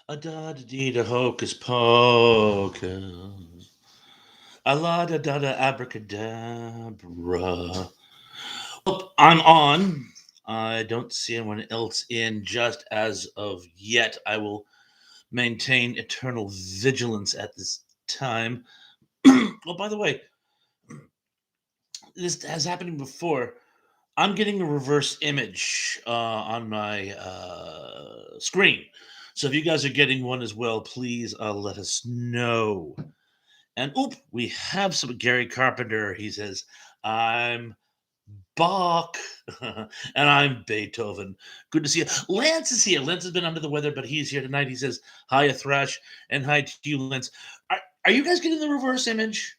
A da da dee da hocus pocus. A la da da da abracadabra. Well, I'm on. I don't see anyone else in just as of yet. I will maintain eternal vigilance at this time. Well, by the way, this has happened before. I'm getting a reverse image on my screen. So if you guys are getting one as well, please let us know. And we have some Gary Carpenter. He says, I'm Bach and I'm Beethoven. Good to see you. Lance is here. Lance has been under the weather, but he's here tonight. He says, hi, Thrash, and hi to you, Lance. Are you guys getting the reverse image?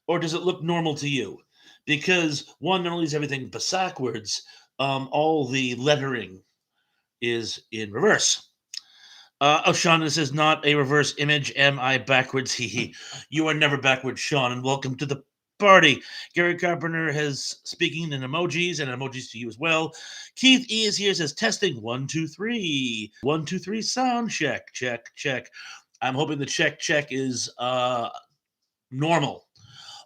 Or does it look normal to you? Because one, not only is everything backwards, all the lettering is in reverse. Sean, this is not a reverse image. Am I backwards? Hee. You are never backwards, Sean, and welcome to the party. Gary Carpenter has speaking in emojis and emojis to you as well. Keith E is here, says testing 1 2 3. 1 2 3 sound check, check. I'm hoping the check is normal.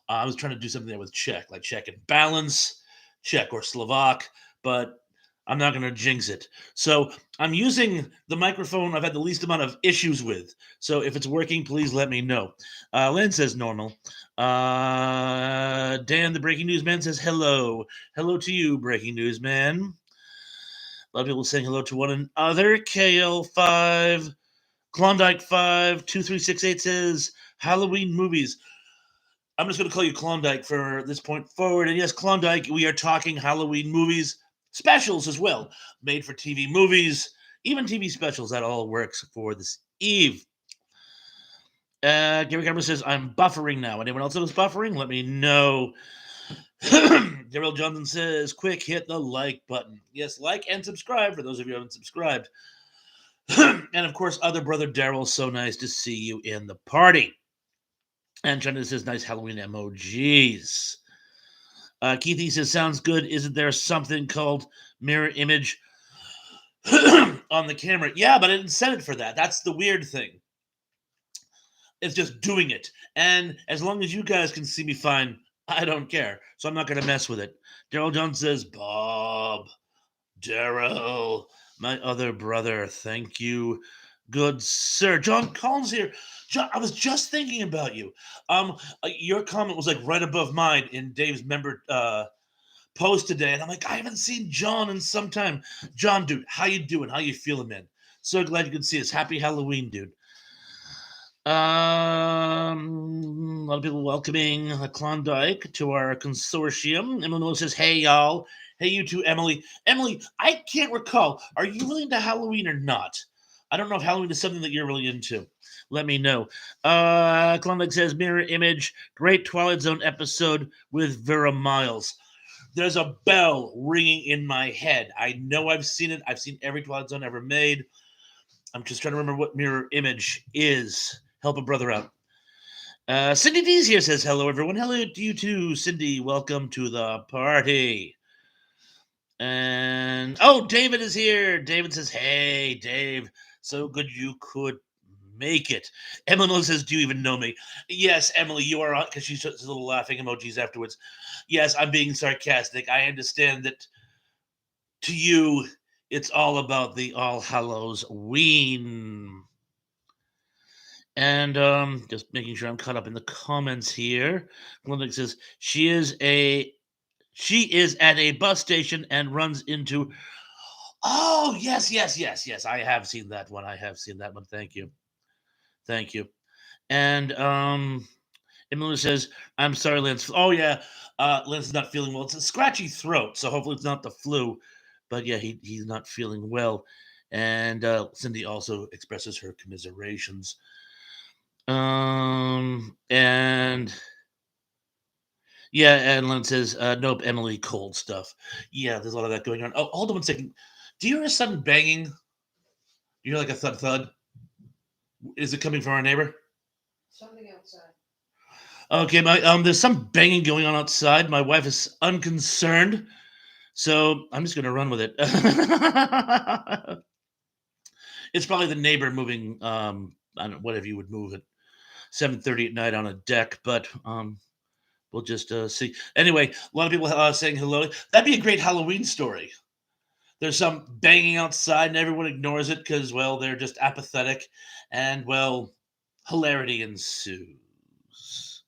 I was trying to do something there with Czech, like Czech and balance, Czech or Slovak, but I'm not going to jinx it. So I'm using the microphone I've had the least amount of issues with. So if it's working, please let me know. Len says normal. Dan, the breaking news man, says hello. Hello to you, breaking news man. A lot of people saying hello to one another. KL5, Klondike 52368 says Halloween movies. I'm just going to call you Klondike for this point forward. And yes, Klondike, we are talking Halloween movies, specials as well, made for TV movies, even TV specials. That all works for this eve. Gary Cameron says, I'm buffering now. Anyone else that is buffering? Let me know. Daryl Johnson says, quick, hit the like button. Yes, like and subscribe for those of you who haven't subscribed. And of course, other brother Daryl, so nice to see you in the party. And China says, nice Halloween emojis. Keithy says, sounds good. Isn't there something called mirror image on the camera? Yeah, but I didn't set it for that. That's the weird thing. It's just doing it. And as long as you guys can see me fine, I don't care. So I'm not going to mess with it. Daryl Jones says, Bob, Daryl, my other brother, thank you. Good sir. John Collins here. John, I was just thinking about you. Your comment was like right above mine in Dave's member post today, and I'm like, I haven't seen John in some time. John, dude, how you doing? How you feeling, man? So glad you could see us. Happy Halloween, dude. A lot of people welcoming Klondike to our consortium. Emily says, "Hey y'all, hey you too, Emily. Emily, I can't recall. Are you really into Halloween or not? I don't know if Halloween is something that you're really into. Let me know." Klondike says, "Mirror image, great Twilight Zone episode with Vera Miles." There's a bell ringing in my head. I know I've seen it. I've seen every Twilight Zone ever made. I'm just trying to remember what mirror image is. Help a brother out. Cindy D's here says, hello, everyone. Hello to you too, Cindy. Welcome to the party. And, David is here. David says, hey, Dave. So good you could make it. Emily says, do you even know me? Yes, Emily, you are on, because she shows little laughing emojis afterwards. Yes, I'm being sarcastic. I understand that to you, it's all about the All Hallows Ween. And just making sure I'm caught up in the comments here. Glendon says she is at a bus station and runs into. Oh yes. I have seen that one. Thank you. And Emily says, "I'm sorry, Lance. Oh yeah, Lance is not feeling well. It's a scratchy throat, so hopefully it's not the flu. But yeah, he's not feeling well." And Cindy also expresses her commiserations. And yeah, and Len says, nope, Emily, cold stuff. Yeah, there's a lot of that going on. Oh, hold on 1 second. Do you hear a sudden banging? Do you hear like a thud thud? Is it coming from our neighbor? Something outside. Okay, there's some banging going on outside. My wife is unconcerned, so I'm just gonna run with it. It's probably the neighbor moving. I don't know, whatever you would move at 7:30 at night on a deck, but we'll just see. Anyway, a lot of people saying hello. That'd be a great Halloween story. There's some banging outside, and everyone ignores it because, well, they're just apathetic, and well, hilarity ensues.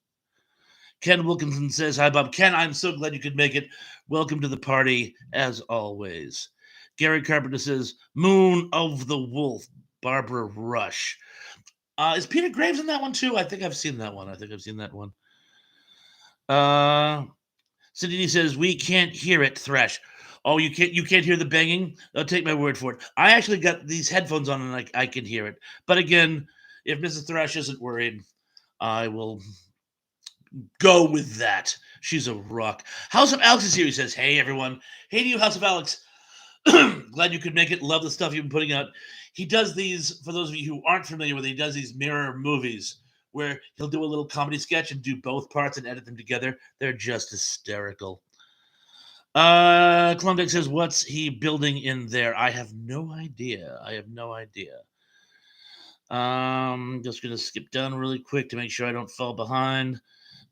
Ken Wilkinson says, "Hi, Bob. Ken, I'm so glad you could make it. Welcome to the party, as always." Gary Carpenter says, "Moon of the Wolf, Barbara Rush." Is Peter Graves in that one too? I think I've seen that one. I think I've seen that one. Uh, Cindy says, "We can't hear it, Thresh." Oh, you can't hear the banging? I'll take my word for it. I actually got these headphones on and I can hear it. But again, if Mrs. Thresh isn't worried, I will go with that. She's a rock. House of Alex is here. He says, "Hey everyone. Hey to you, House of Alex. Glad you could make it. Love the stuff you've been putting out." He does these, for those of you who aren't familiar with it, he does these mirror movies where he'll do a little comedy sketch and do both parts and edit them together. They're just hysterical. Klondike says, "What's he building in there?" I have no idea. I have no idea. Just gonna skip down really quick to make sure I don't fall behind.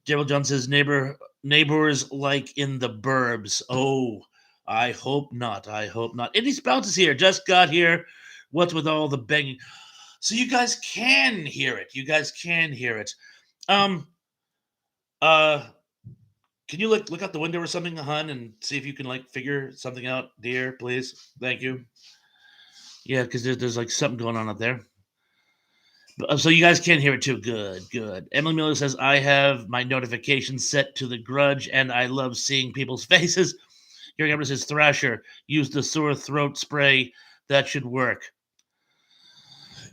Daryl John says, Neighbors like in the burbs." Oh, I hope not. I hope not. Indy Spouts is here. Just got here. What's with all the banging? So you guys can hear it. You guys can hear it. Um. Uh. Can you look out the window or something, hun, and see if you can like figure something out, dear? Please. Thank you. Yeah, because there's like something going on up there. So you guys can hear it too. Good, good. Emily Miller says, "I have my notifications set to the grudge, and I love seeing people's faces." Gary Gabriel says, "Thrasher, use the sore throat spray. That should work."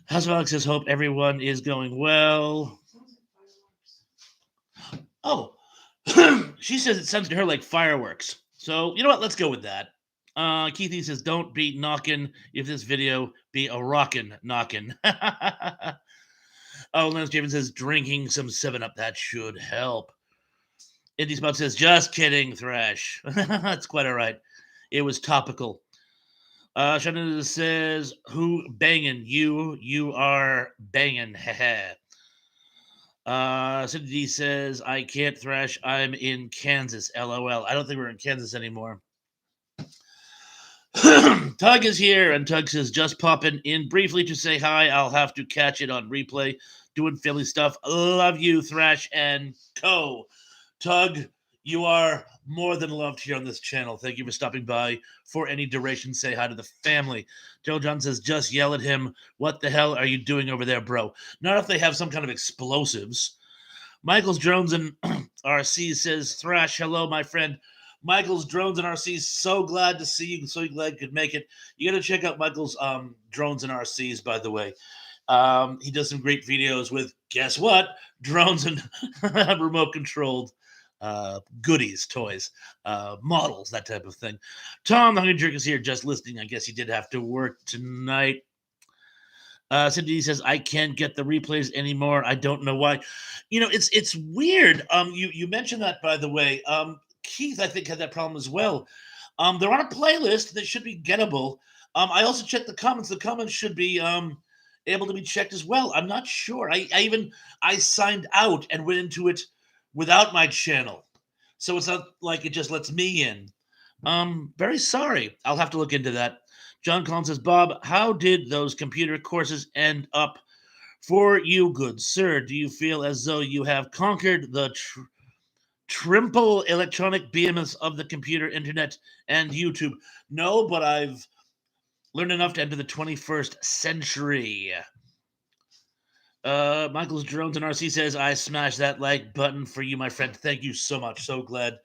House of Alex says, "Hope everyone is going well." Sounds like fireworks. Oh, she says it sounds to her like fireworks. So you know what? Let's go with that. Keithy says, "Don't be knocking if this video be a rockin' knockin'." Oh, Lance Javen says, "Drinking some 7 Up, that should help." Indy Spot says, "Just kidding, Thrash." That's quite all right. It was topical. Shannon says, "Who banging? You? You are banging." Cindy says, "I can't Thrash. I'm in Kansas. LOL." I don't think we're in Kansas anymore. Tug is here, and Tug says, "Just popping in briefly to say hi. I'll have to catch it on replay. Doing Philly stuff. Love you, Thrash and Co." Tug, you are more than loved here on this channel. Thank you for stopping by for any duration. Say hi to the family. Joe John says, "Just yell at him. What the hell are you doing over there, bro?" Not if they have some kind of explosives. Michael's Drones and RC says, "Thrash, hello, my friend." Michael's Drones and RCs, so glad to see you. So glad you could make it. You got to check out Michael's Drones and RCs, by the way. He does some great videos with, guess what? Drones and remote controlled goodies, toys, models, that type of thing. Tom, the Hungry Jerk, is here just listening. I guess he did have to work tonight. Cindy says, "I can't get the replays anymore. I don't know why." It's weird. You mentioned that, by the way. Keith, I think, had that problem as well. They're on a playlist that should be gettable. I also checked the comments. The comments should be able to be checked as well. I'm not sure. I signed out and went into it without my channel, so it's not like it just lets me in. Very sorry. I'll have to look into that. John Collins says, "Bob, how did those computer courses end up for you, good sir? Do you feel as though you have conquered the triple electronic behemoths of the computer, internet, and YouTube?" No, but I've learned enough to enter the 21st century. Michael's Drones and RC says, "I smashed that like button for you, my friend." Thank you so much. So glad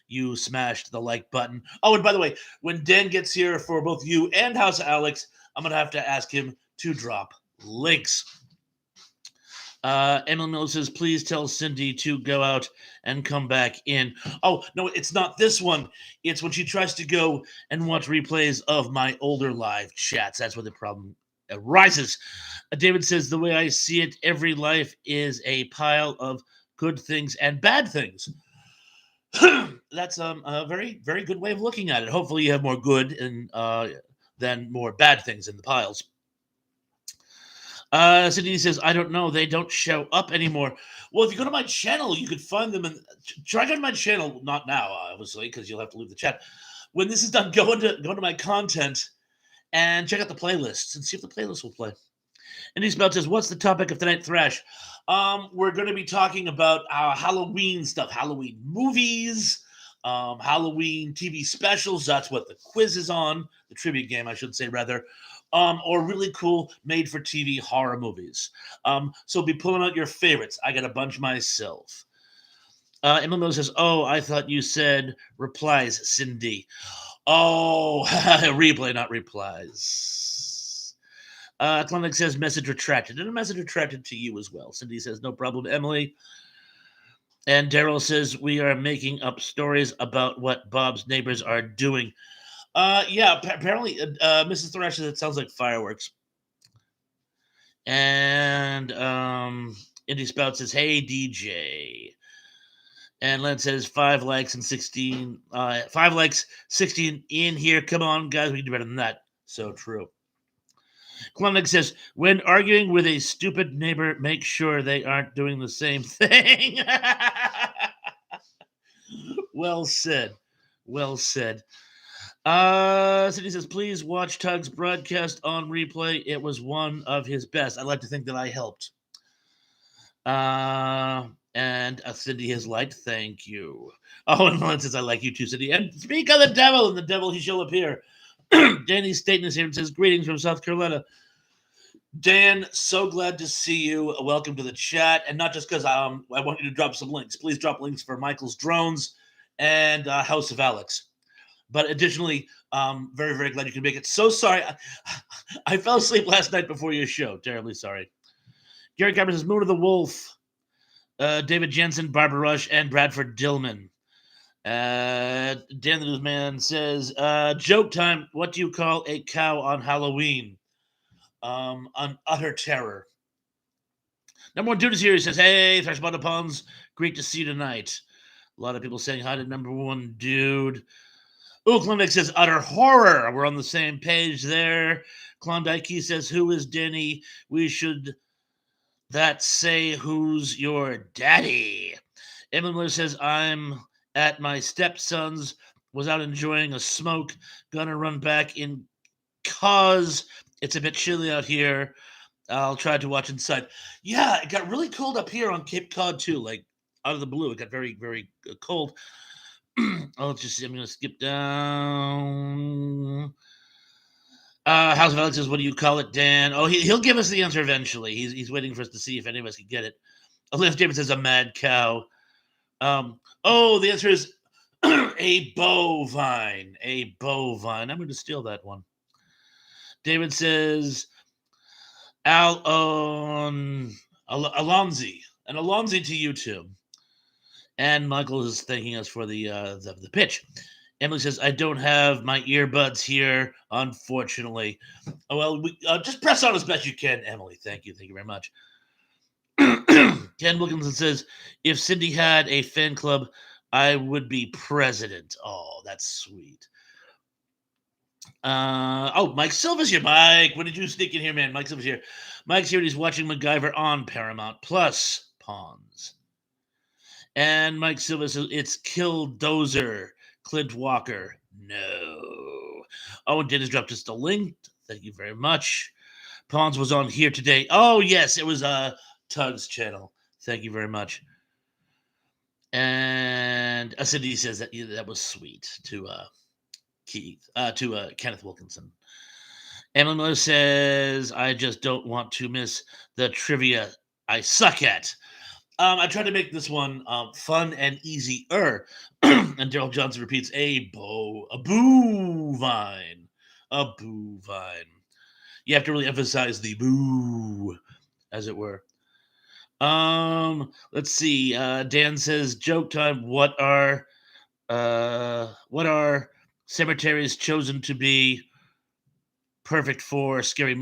you smashed the like button. Oh, and by the way, when Dan gets here for both you and House of Alex, I'm going to have to ask him to drop links. Emily Miller says, "Please tell Cindy to go out and come back in." Oh, no, it's not this one. It's when she tries to go and watch replays of my older live chats. That's where the problem arises. David says, "The way I see it, every life is a pile of good things and bad things." That's a very, very good way of looking at it. Hopefully, you have more good and than more bad things in the piles. Cindy says, I don't know. They don't show up anymore. Well, if you go to my channel, you could find them. And try go to my channel. Not now, obviously, because you'll have to leave the chat. When this is done, go into my content and check out the playlists and see if the playlist will play. And he says, what's the topic of tonight, Thrash? We're going to be talking about Halloween stuff, Halloween movies, Halloween TV specials. That's what the quiz is on, the trivia game, I should say, rather. Or really cool made for TV horror movies. So be pulling out your favorites. I got a bunch myself. Emma says, oh, I thought you said replies, Cindy. Oh, replay, not replies. Clinic says message retracted, and a message retracted to you as well. Cindy says, no problem, Emily. And Daryl says, we are making up stories about what Bob's neighbors are doing. Yeah, apparently, Mrs. Thrash says it sounds like fireworks. And Indy Spout says, hey, DJ. And Len says 5 likes and 16. 5 likes, 16 in here. Come on, guys, we can do better than that. So true. Klondike says, when arguing with a stupid neighbor, make sure they aren't doing the same thing. Well said. Well said. Cindy says, please watch Tug's broadcast on replay. It was one of his best. I'd like to think that I helped. And Cindy has liked, thank you. Oh, and Lon says, I like you too, Cindy. And speak of the devil, and the devil he shall appear. Danny Staten is here and says, greetings from South Carolina. Dan, so glad to see you. Welcome to the chat. And not just because I want you to drop some links. Please drop links for Michael's Drones and House of Alex. But additionally, very, very glad you can make it. So sorry. I fell asleep last night before your show. Terribly sorry. Gary Carver says, Moon of the Wolf. David Jensen, Barbara Rush, and Bradford Dillman. Dan the Newsman says, joke time. What do you call a cow on Halloween? On utter terror. Number one dude is here. He says, hey, Thrash Bottom Ponds, great to see you tonight. A lot of people saying hi to number one dude. Ooh, Klondike says utter horror. We're on the same page there. Klondike says, who is Denny? We should that say who's your daddy. Emily Miller says, I'm at my stepson's, was out enjoying a smoke, gonna run back in cause it's a bit chilly out here. I'll try to watch inside. Yeah, it got really cold up here on Cape Cod too. Like out of the blue, it got very, very cold. I'm gonna skip down. House of Alex says, what do you call it, Dan? Oh, he'll give us the answer eventually. He's waiting for us to see if any of us can get it. Olivia David says, a mad cow. The answer is a bovine. A bovine. I'm going to steal that one. David says, Alonzi. And Alonzi to you too. And Michael is thanking us for the pitch. Emily says, I don't have my earbuds here, unfortunately. Oh, well, just press on as best you can, Emily. Thank you. Thank you very much. Ken Wilkinson says, if Cindy had a fan club, I would be president. Oh, that's sweet. Mike Silva's here. Mike, when did you sneak in here, man? Mike Silva's here. Mike's here. He's watching MacGyver on Paramount Plus Pawns. And Mike Silva says, it's Killdozer. Clint Walker. No. Oh, and Dennis dropped us the link. Thank you very much. Pawns was on here today. Oh, yes, it was Tug's channel. Thank you very much. And Cindy says that was sweet to Kenneth Wilkinson. Emily Miller says, I just don't want to miss the trivia I suck at. I tried to make this one fun and easier. And Daryl Johnson repeats, a bovine. A bovine. You have to really emphasize the boo, as it were. Let's see. Dan says, joke time. What are cemeteries chosen to be perfect for scary?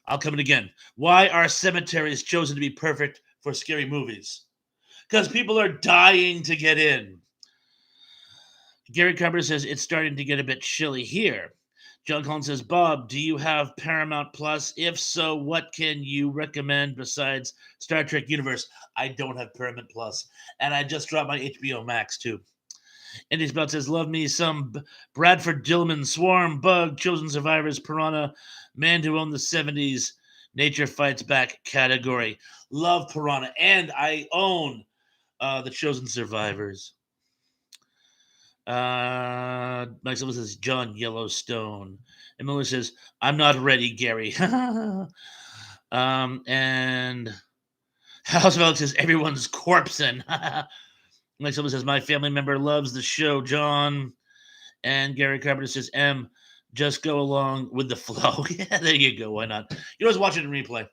I'll come in again. Why are cemeteries chosen to be perfect for scary movies? Because people are dying to get in. Gary Carver says, it's starting to get a bit chilly here. John Collins says, Bob, do you have Paramount Plus? If so, what can you recommend besides Star Trek Universe? I don't have Paramount Plus, and I just dropped my HBO Max too. Andy Spout says, love me some Bradford Dillman, Swarm, Bug, Chosen Survivors, Piranha, Man Who Owned the 70s, Nature Fights Back category. Love Piranha, and I own the Chosen Survivors. Mike Silva says John Yellowstone. And Miller says, I'm not ready, Gary. And House of Alex says everyone's corpsing. Mike Silva says, my family member loves the show, John. And Gary Carpenter says, M, just go along with the flow. Yeah, there you go. Why not? You always watch it in replay.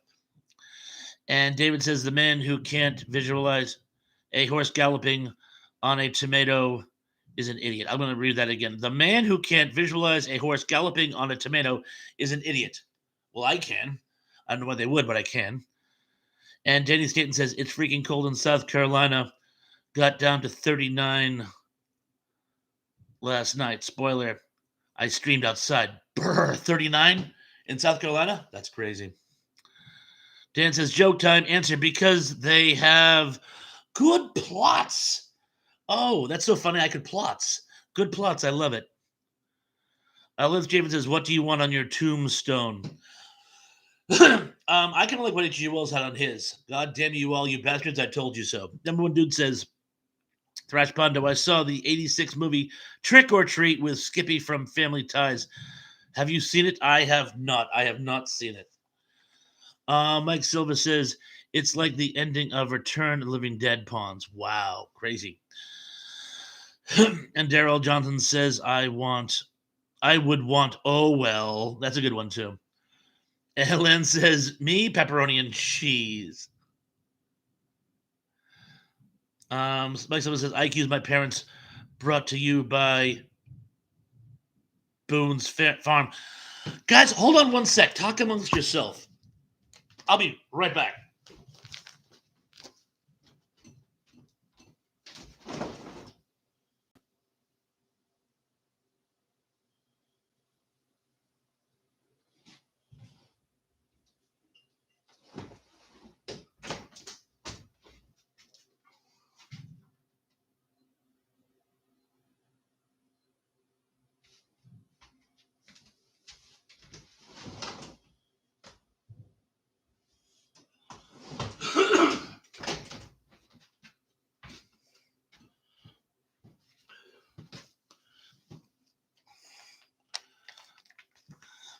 And David says, the man who can't visualize a horse galloping on a tomato is an idiot. I'm going to read that again. The man who can't visualize a horse galloping on a tomato is an idiot. Well, I can. I don't know why they would, but I can. And Danny Staten says, it's freaking cold in South Carolina. Got down to 39 last night. Spoiler, I streamed outside. Brr, 39 in South Carolina? That's crazy. Dan says, joke time. Answer, because they have good plots. Oh, that's so funny. I could plots. Good plots. I love it. Liz Javen says, what do you want on your tombstone? I kind of like what H.G. Wells had on his. God damn you all, you bastards, I told you so. Number one dude says, Thrash Pondo, I saw the 86 movie Trick or Treat with Skippy from Family Ties. Have you seen it? I have not. I have not seen it. Mike Silva says, it's like the ending of Return of the Living Dead Pawns. Wow, crazy. And Daryl Johnson says, I would want, oh well. That's a good one too. Helen says, me, pepperoni and cheese. Mike Silva says, IQ's my parents, brought to you by Boone's Farm. Guys, hold on one sec. Talk amongst yourself. I'll be right back.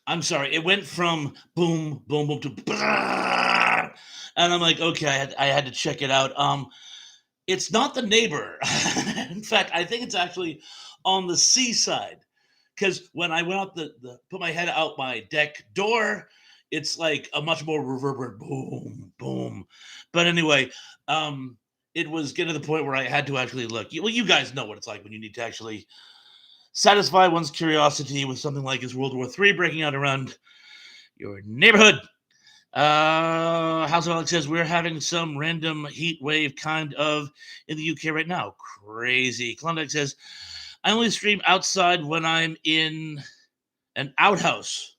I'm sorry. It went from boom, boom, boom to brrr, and I'm like, okay, I had to check it out. It's not the neighbor. In fact, I think it's actually on the seaside. Because when I went out put my head out my deck door, it's like a much more reverberant boom, boom. But anyway, it was getting to the point where I had to actually look. Well, you guys know what it's like when you need to actually satisfy one's curiosity with something like is World War III breaking out around your neighborhood. House of Alex says we're having some random heat wave kind of in the UK right now. Crazy. Klondike says I only stream outside when I'm in an outhouse.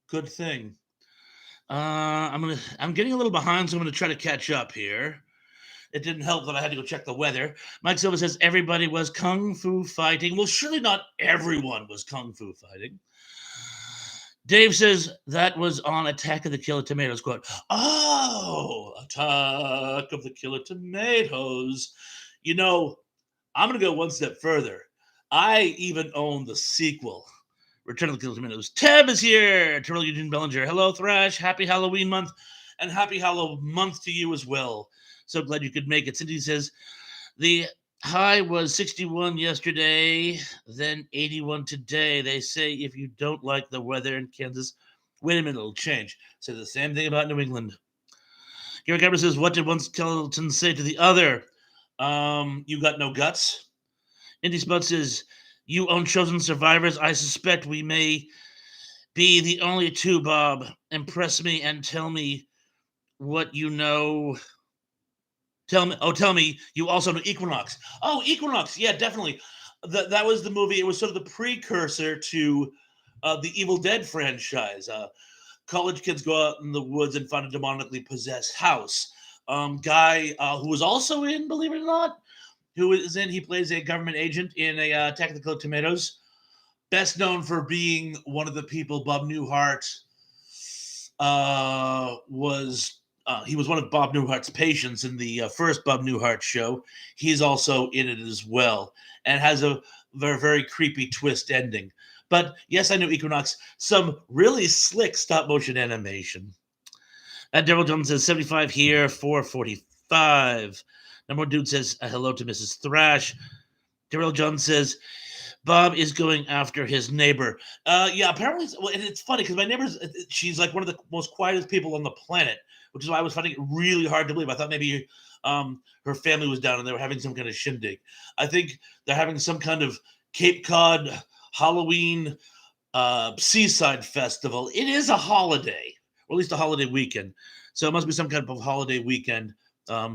Good thing. I'm getting a little behind, so I'm gonna try to catch up here. It didn't help that I had to go check the weather. Mike Silva says everybody was kung fu fighting. Well, surely not everyone was kung fu fighting. Dave says that was on Attack of the Killer Tomatoes. Quote, oh, Attack of the Killer Tomatoes. You know, I'm going to go one step further. I even own the sequel, Return of the Killer Tomatoes. Tab is here. Terrell Eugene Bellinger. Hello, Thrash. Happy Halloween month. And happy Hallo-month to you as well. So glad you could make it. Cindy says the high was 61 yesterday, then 81 today. They say if you don't like the weather in Kansas, wait a minute, it'll change. Say the same thing about New England. Gary Gabbard says, what did one skeleton say to the other? You got no guts. Indy Spud says, you own Chosen Survivors. I suspect we may be the only two, Bob. Impress me and tell me what you know. Tell me you also know Equinox. Oh, Equinox. Yeah, definitely. That was the movie. It was sort of the precursor to the Evil Dead franchise. College kids go out in the woods and find a demonically possessed house. Guy who was also in, believe it or not, he plays a government agent in a Technical Tomatoes. Best known for being one of the people Bob Newhart was. He was one of Bob Newhart's patients in the first Bob Newhart show. He's also in it as well, and has a very, very creepy twist ending. But yes, I know Equinox. Some really slick stop motion animation. And Daryl Jones says 75 here, 445. Number one dude says hello to Mrs. Thrash. Daryl Jones says Bob is going after his neighbor. Yeah, apparently, well, and it's funny because my neighbor's, she's like one of the most quietest people on the planet, which is why I was finding it really hard to believe. I thought maybe her family was down and they were having some kind of shindig. I think they're having some kind of Cape Cod Halloween seaside festival. It is a holiday, or at least a holiday weekend. So it must be some kind of holiday weekend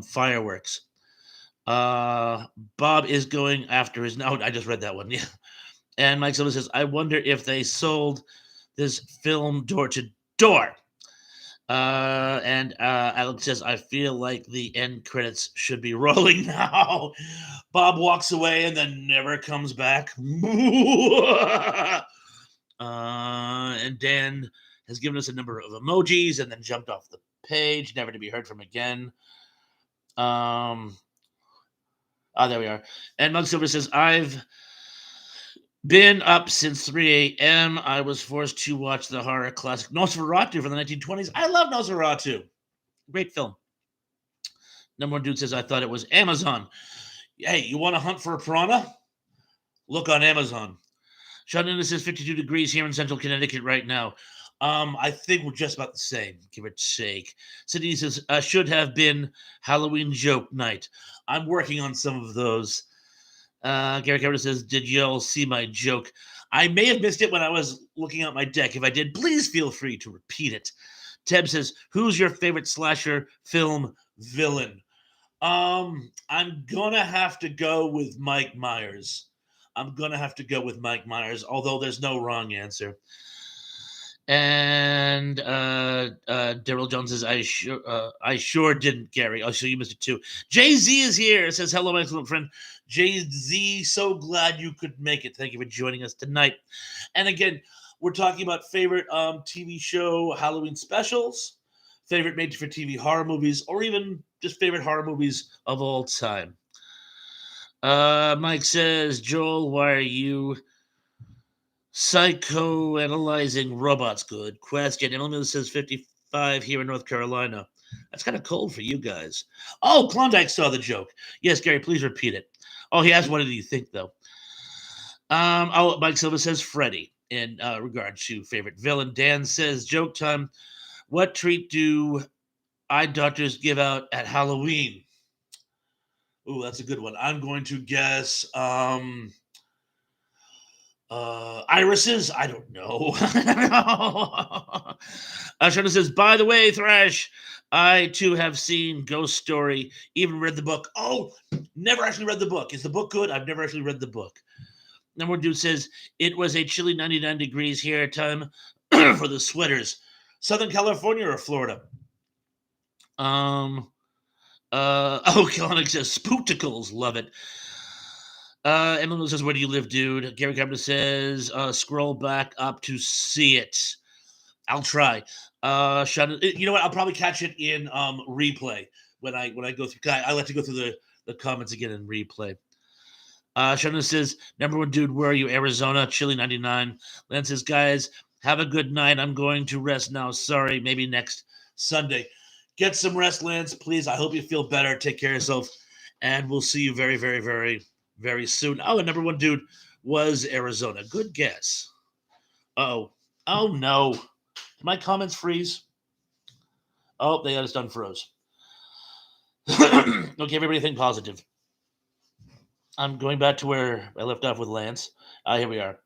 fireworks. Uh, Bob is going after his. No, I just read that one. Yeah. And Mike Silva says, I wonder if they sold this film door to door. And Alex says, I feel like the end credits should be rolling now. Bob walks away and then never comes back. And Dan has given us a number of emojis and then jumped off the page, never to be heard from again. There we are. And Mug Silver says, I've been up since 3 a.m. I was forced to watch the horror classic Nosferatu from the 1920s. I love Nosferatu. Great film. Number one dude says, I thought it was Amazon. Hey, you want to hunt for a piranha? Look on Amazon. Sean Innes says 52 degrees here in central Connecticut right now. I think we're just about the same, give or take. Cindy says, should have been Halloween joke night. I'm working on some of those. Gary Cameron says, did y'all see my joke? I may have missed it when I was looking at my deck. If I did, please feel free to repeat it. Teb says, who's your favorite slasher film villain? I'm gonna have to go with Mike Myers. Although there's no wrong answer. And Daryl Jones says, I sure didn't, Gary. Oh, so you missed it too. Jay Z is here. Says, hello, my excellent friend. Jay Z, so glad you could make it. Thank you for joining us tonight. And again, we're talking about favorite TV show Halloween specials, favorite made-for-TV horror movies, or even just favorite horror movies of all time. Mike says, Joel, why are you psychoanalyzing robots? Good question. Emily says 55 here in North Carolina. That's kind of cold for you guys. Oh, Klondike saw the joke. Yes, Gary, please repeat it. Oh, he asked, what did he think, though? Mike Silva says Freddy in regard to favorite villain. Dan says, joke time. What treat do eye doctors give out at Halloween? Ooh, that's a good one. I'm going to guess irises. I don't know. Shona says, by the way, Thrash, I too have seen Ghost Story, even read the book. Oh, never actually read the book. Is the book good? I've never actually read the book. Number one dude says, it was a chilly 99 degrees here. Time for the sweaters. Southern California or Florida? Kelanic says, spookticles. Love it. Emily says, where do you live, dude? Gary Carpenter says, scroll back up to see it. I'll try. You know what? I'll probably catch it in replay when I go through. I like to go through the comments again in replay. Shannon says, number one dude, where are you? Arizona, chilly 99. Lance says, guys, have a good night. I'm going to rest now. Sorry, maybe next Sunday. Get some rest, Lance, please. I hope you feel better. Take care of yourself. And we'll see you very, very, very, very soon. Oh, and number one dude was Arizona. Good guess. Oh no. Did my comments freeze? Oh, they just unfroze. Okay, everybody think positive. I'm going back to where I left off with Lance. Here we are.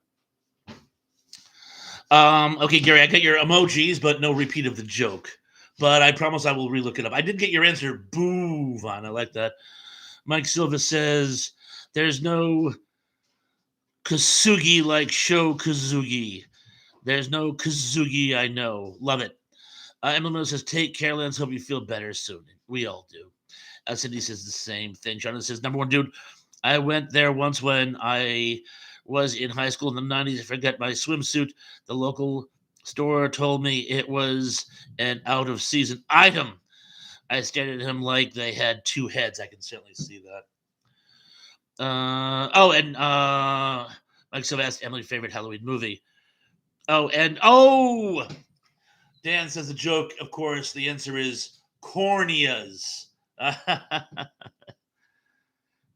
Okay, Gary, I got your emojis, but no repeat of the joke. But I promise I will relook it up. I did get your answer. Boo, Vaughn. I like that. Mike Silva says, there's no Kasugi like Show Kazugi. There's no Kazugi, I know. Love it. Emily Miller says, take care, Lance. Hope you feel better soon. We all do. Cindy says the same thing. Jonathan says, number one, dude, I went there once when I was in high school in the 90s. I forgot my swimsuit. The local store told me it was an out of season item. I stared at him like they had two heads. I can certainly see that. Mike Silva asked Emily favorite Halloween movie. Dan says a joke. Of course, the answer is corneas.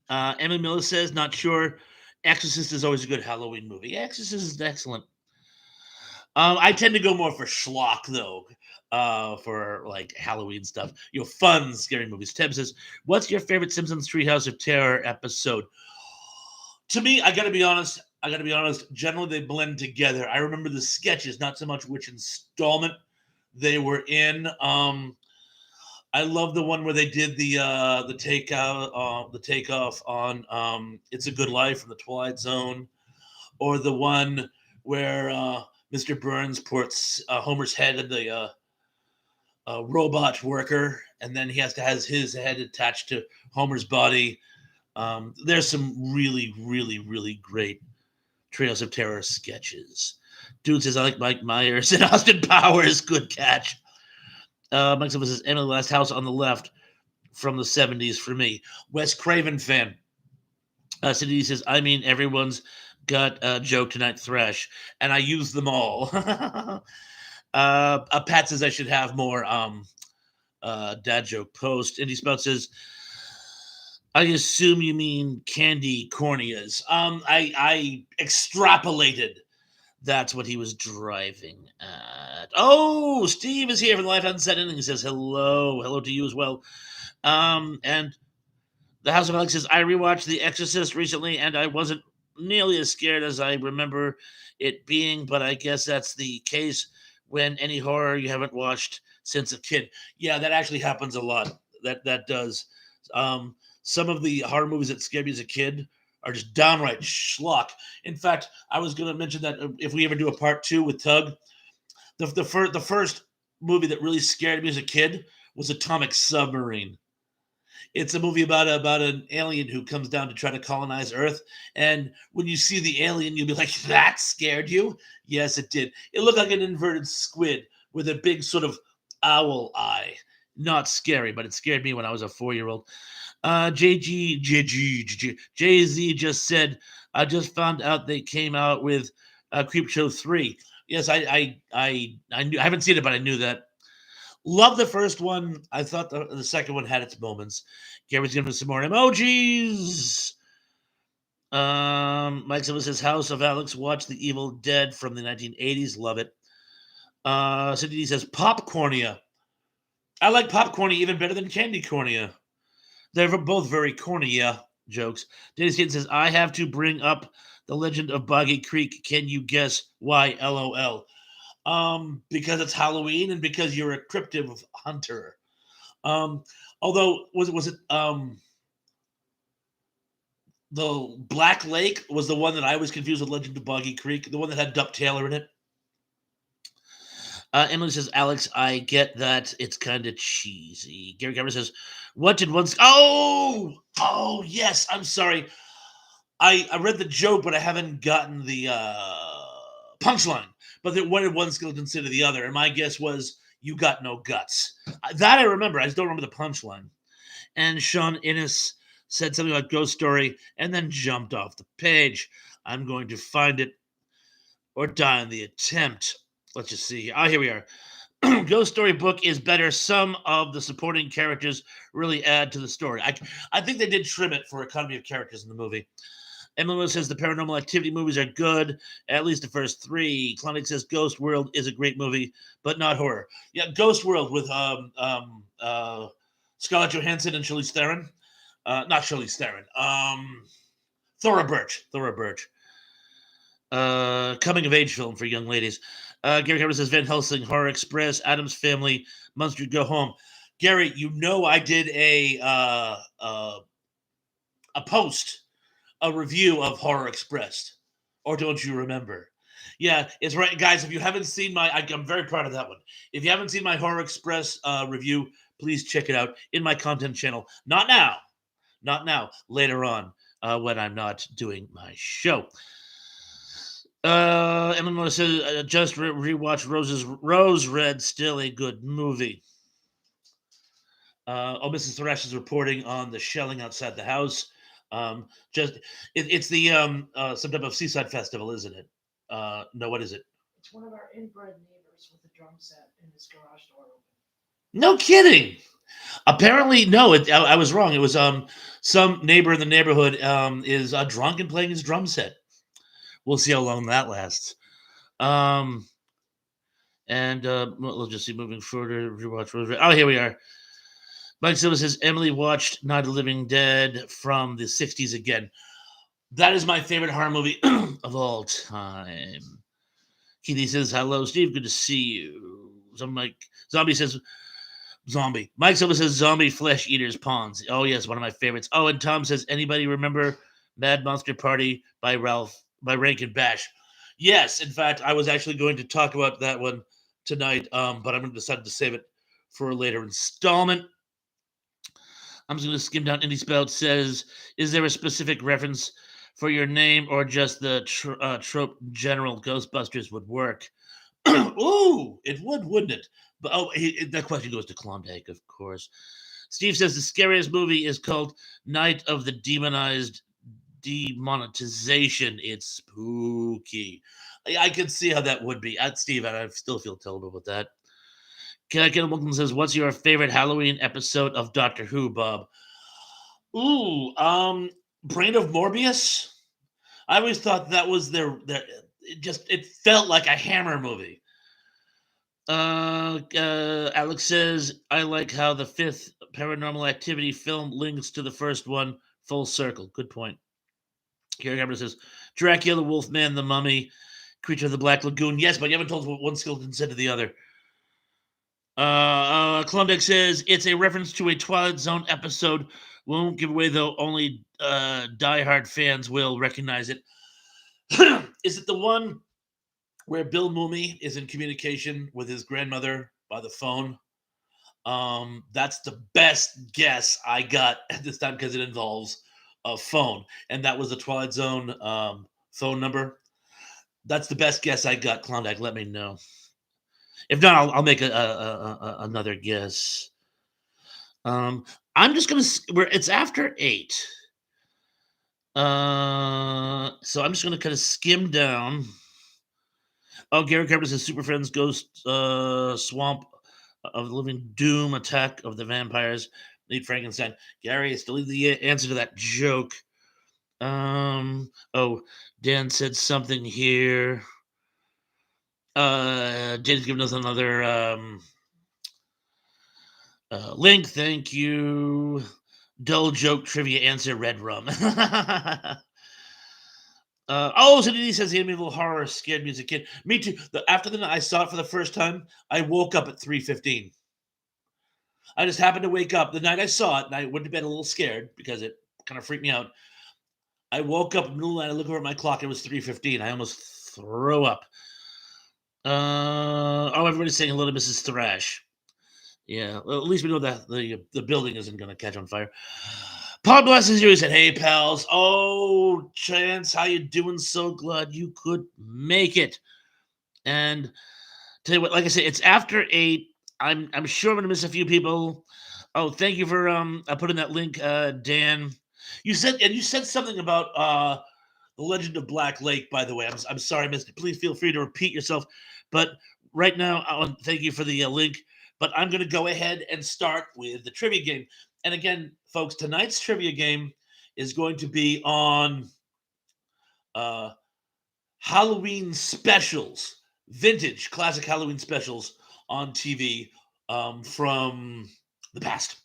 Emily Miller says not sure. Exorcist is always a good Halloween movie. Exorcist is excellent. I tend to go more for schlock though, for like Halloween stuff. Fun scary movies. Tim says, "What's your favorite Simpsons Treehouse of Terror episode?" To me, I got to be honest. I got to be honest. Generally, they blend together. I remember the sketches, not so much which installment they were in. I love the one where they did the takeoff on "It's a Good Life" from the Twilight Zone, or the one where Mr. Burns puts Homer's head in the robot worker, and then he has to have his head attached to Homer's body. There's some really, really, really great Trails of Terror sketches. Dude says I like Mike Myers and Austin Powers. Good catch. Mike Silva says Emily Last House on the Left from the 70s for me. Wes Craven fan. Cindy says, I mean, everyone's got a joke tonight, Thresh, and I use them all. Pat says I should have more dad joke post. Indy Spout says, I assume you mean candy corneas. I extrapolated. That's what he was driving at. Oh, Steve is here from the Life Unsaid Ending. He says hello. Hello to you as well. And the House of Alex says, I rewatched The Exorcist recently and I wasn't nearly as scared as I remember it being, but I guess that's the case when any horror you haven't watched since a kid. Yeah, that actually happens a lot. That does. Um, some of the horror movies that scared me as a kid are just downright schlock. In fact, I was going to mention that if we ever do a part two with Tug, the first movie that really scared me as a kid was Atomic Submarine. It's a movie about an alien who comes down to try to colonize Earth. And when you see the alien, you'll be like, "That scared you?" Yes, it did. It looked like an inverted squid with a big sort of owl eye. Not scary, but it scared me when I was a 4-year-old. Jay Z just said, "I just found out they came out with Creepshow 3." Yes, I haven't seen it, but I knew that. Love the first one. I thought the second one had its moments. Gary's giving us some more emojis. Mike Silva says House of Alex. Watch The Evil Dead from the 1980s. Love it. Cindy D says popcornia. I like popcornia even better than candy cornea. They're both very corny, yeah, jokes. Dennis Kitten says I have to bring up the Legend of Boggy Creek. Can you guess why? LOL. Because it's Halloween and because you're a cryptid hunter. Um, although was it the Black Lake was the one that I was confused with Legend of Boggy Creek, the one that had Dup Taylor in it. Emily says, Alex, I get that it's kind of cheesy. Gary Cameron says, what did once? Oh, yes. I'm sorry. I read the joke, but I haven't gotten the punchline. But what did one skeleton say to the other? And my guess was, you got no guts. That I remember. I just don't remember the punchline. And Sean Innes said something like Ghost Story and then jumped off the page. I'm going to find it or die in the attempt. Let's just see. Here we are. Ghost Story book is better. Some of the supporting characters really add to the story. I think they did trim it for economy of characters in the movie. Emily says the Paranormal Activity movies are good, at least the first three. Klonick says Ghost World is a great movie, but not horror. Yeah, Ghost World with Scarlett Johansson and Charlize Theron. Not Charlize Theron. Thora Birch. Thora Birch. Coming of age film for young ladies. Gary Cameron says Van Helsing, Horror Express, Adam's Family, Monster Go Home. Gary, you know I did a post, a review of Horror Express, or don't you remember? Yeah, it's right, guys. If you haven't seen I'm very proud of that one. If you haven't seen my Horror Express review, please check it out in my content channel. Not now, not now. Later on, when I'm not doing my show. Emma says, just rewatch Rose Red. Still a good movie. Mrs. Thresh is reporting on the shelling outside the house. Just it's the some type of seaside festival, isn't it? No, what is it? It's one of our inbred neighbors with a drum set in his garage door open. No kidding. Apparently, no. I was wrong. It was some neighbor in the neighborhood is drunk and playing his drum set. We'll see how long that lasts. Um, and we'll just see moving further. Rewatch. Oh, here we are. Mike Silva says Emily watched Night of the Living Dead from the '60s again. That is my favorite horror movie of all time. Keithy says hello, Steve. Good to see you. Zombie says zombie. Mike Silva says zombie flesh eaters pawns. Oh yes, one of my favorites. Oh, and Tom says anybody remember Mad Monster Party by Rankin Bash? Yes, in fact, I was actually going to talk about that one tonight, but I'm going to decide to save it for a later installment. I'm just going to skim down. Indie Spout says, is there a specific reference for your name or just the trope general Ghostbusters would work? Ooh, it would, wouldn't it? But that question goes to Klondike, of course. Steve says the scariest movie is called Night of the Demonized Demonetization. It's spooky. I can see how that would be. Steve, I still feel terrible with that. Ken Wilson says, "What's your favorite Halloween episode of Doctor Who, Bob?" Ooh, Brain of Morbius. I always thought that was their it felt like a Hammer movie. Alex says, "I like how the fifth Paranormal Activity film links to the first one full circle." Good point. Gary Hammer says, "Dracula, Wolfman, the Mummy, Creature of the Black Lagoon." Yes, but you haven't told us what one skeleton said to the other. Klondike says it's a reference to a Twilight Zone episode. Won't give away though. Only diehard fans will recognize it. Is it the one where Bill Mumy is in communication with his grandmother by the phone? That's the best guess I got at this time because it involves a phone, and that was the Twilight Zone phone number. That's the best guess I got. Klondike, let me know. If not, I'll make another guess. Um, I'm just gonna where it's after 8. So I'm just gonna kind of skim down. Oh, Gary Carter says Super Friends Ghost Swamp of the Living Doom Attack of the Vampires. Meet Frankenstein. Gary, I still need the answer to that joke. Oh, Dan said something here. Dan's giving us another link. Thank you. Dull joke trivia answer red rum. So he says he had me a little horror scared me as a kid. Me too. After the night I saw it for the first time, I woke up at 3:15. I just happened to wake up the night I saw it, and I went to bed a little scared because it kind of freaked me out. I woke up in the middle of the night. I look over at my clock. It was 3:15. I almost throw up. Everybody's saying hello to Mrs. Thrash. Yeah, well, at least we know that the building isn't going to catch on fire. Paul blesses you. He said, "Hey pals, oh Chance, how you doing? So glad you could make it." And tell you what, like I said, it's after 8. I'm sure I'm gonna miss a few people. Oh, thank you for putting that link, Dan. You said something about the Legend of Black Lake. By the way, I'm sorry, I missed it. Please feel free to repeat yourself. But right now, I want to thank you for the link. But I'm going to go ahead and start with the trivia game. And again, folks, tonight's trivia game is going to be on uh, Halloween specials, vintage classic Halloween specials on TV from the past.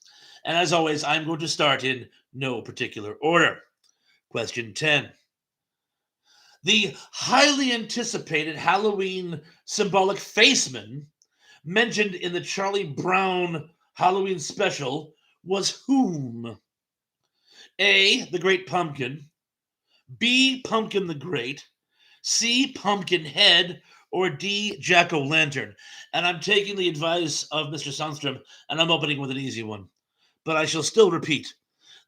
And as always, I'm going to start in no particular order. Question 10. The highly anticipated Halloween symbolic faceman mentioned in the Charlie Brown Halloween special was whom? A. The Great Pumpkin. B. Pumpkin the Great. C. Pumpkin head, or D. Jack o' lantern. And I'm taking the advice of Mr. Sundstrom, and I'm opening with an easy one. But I shall still repeat.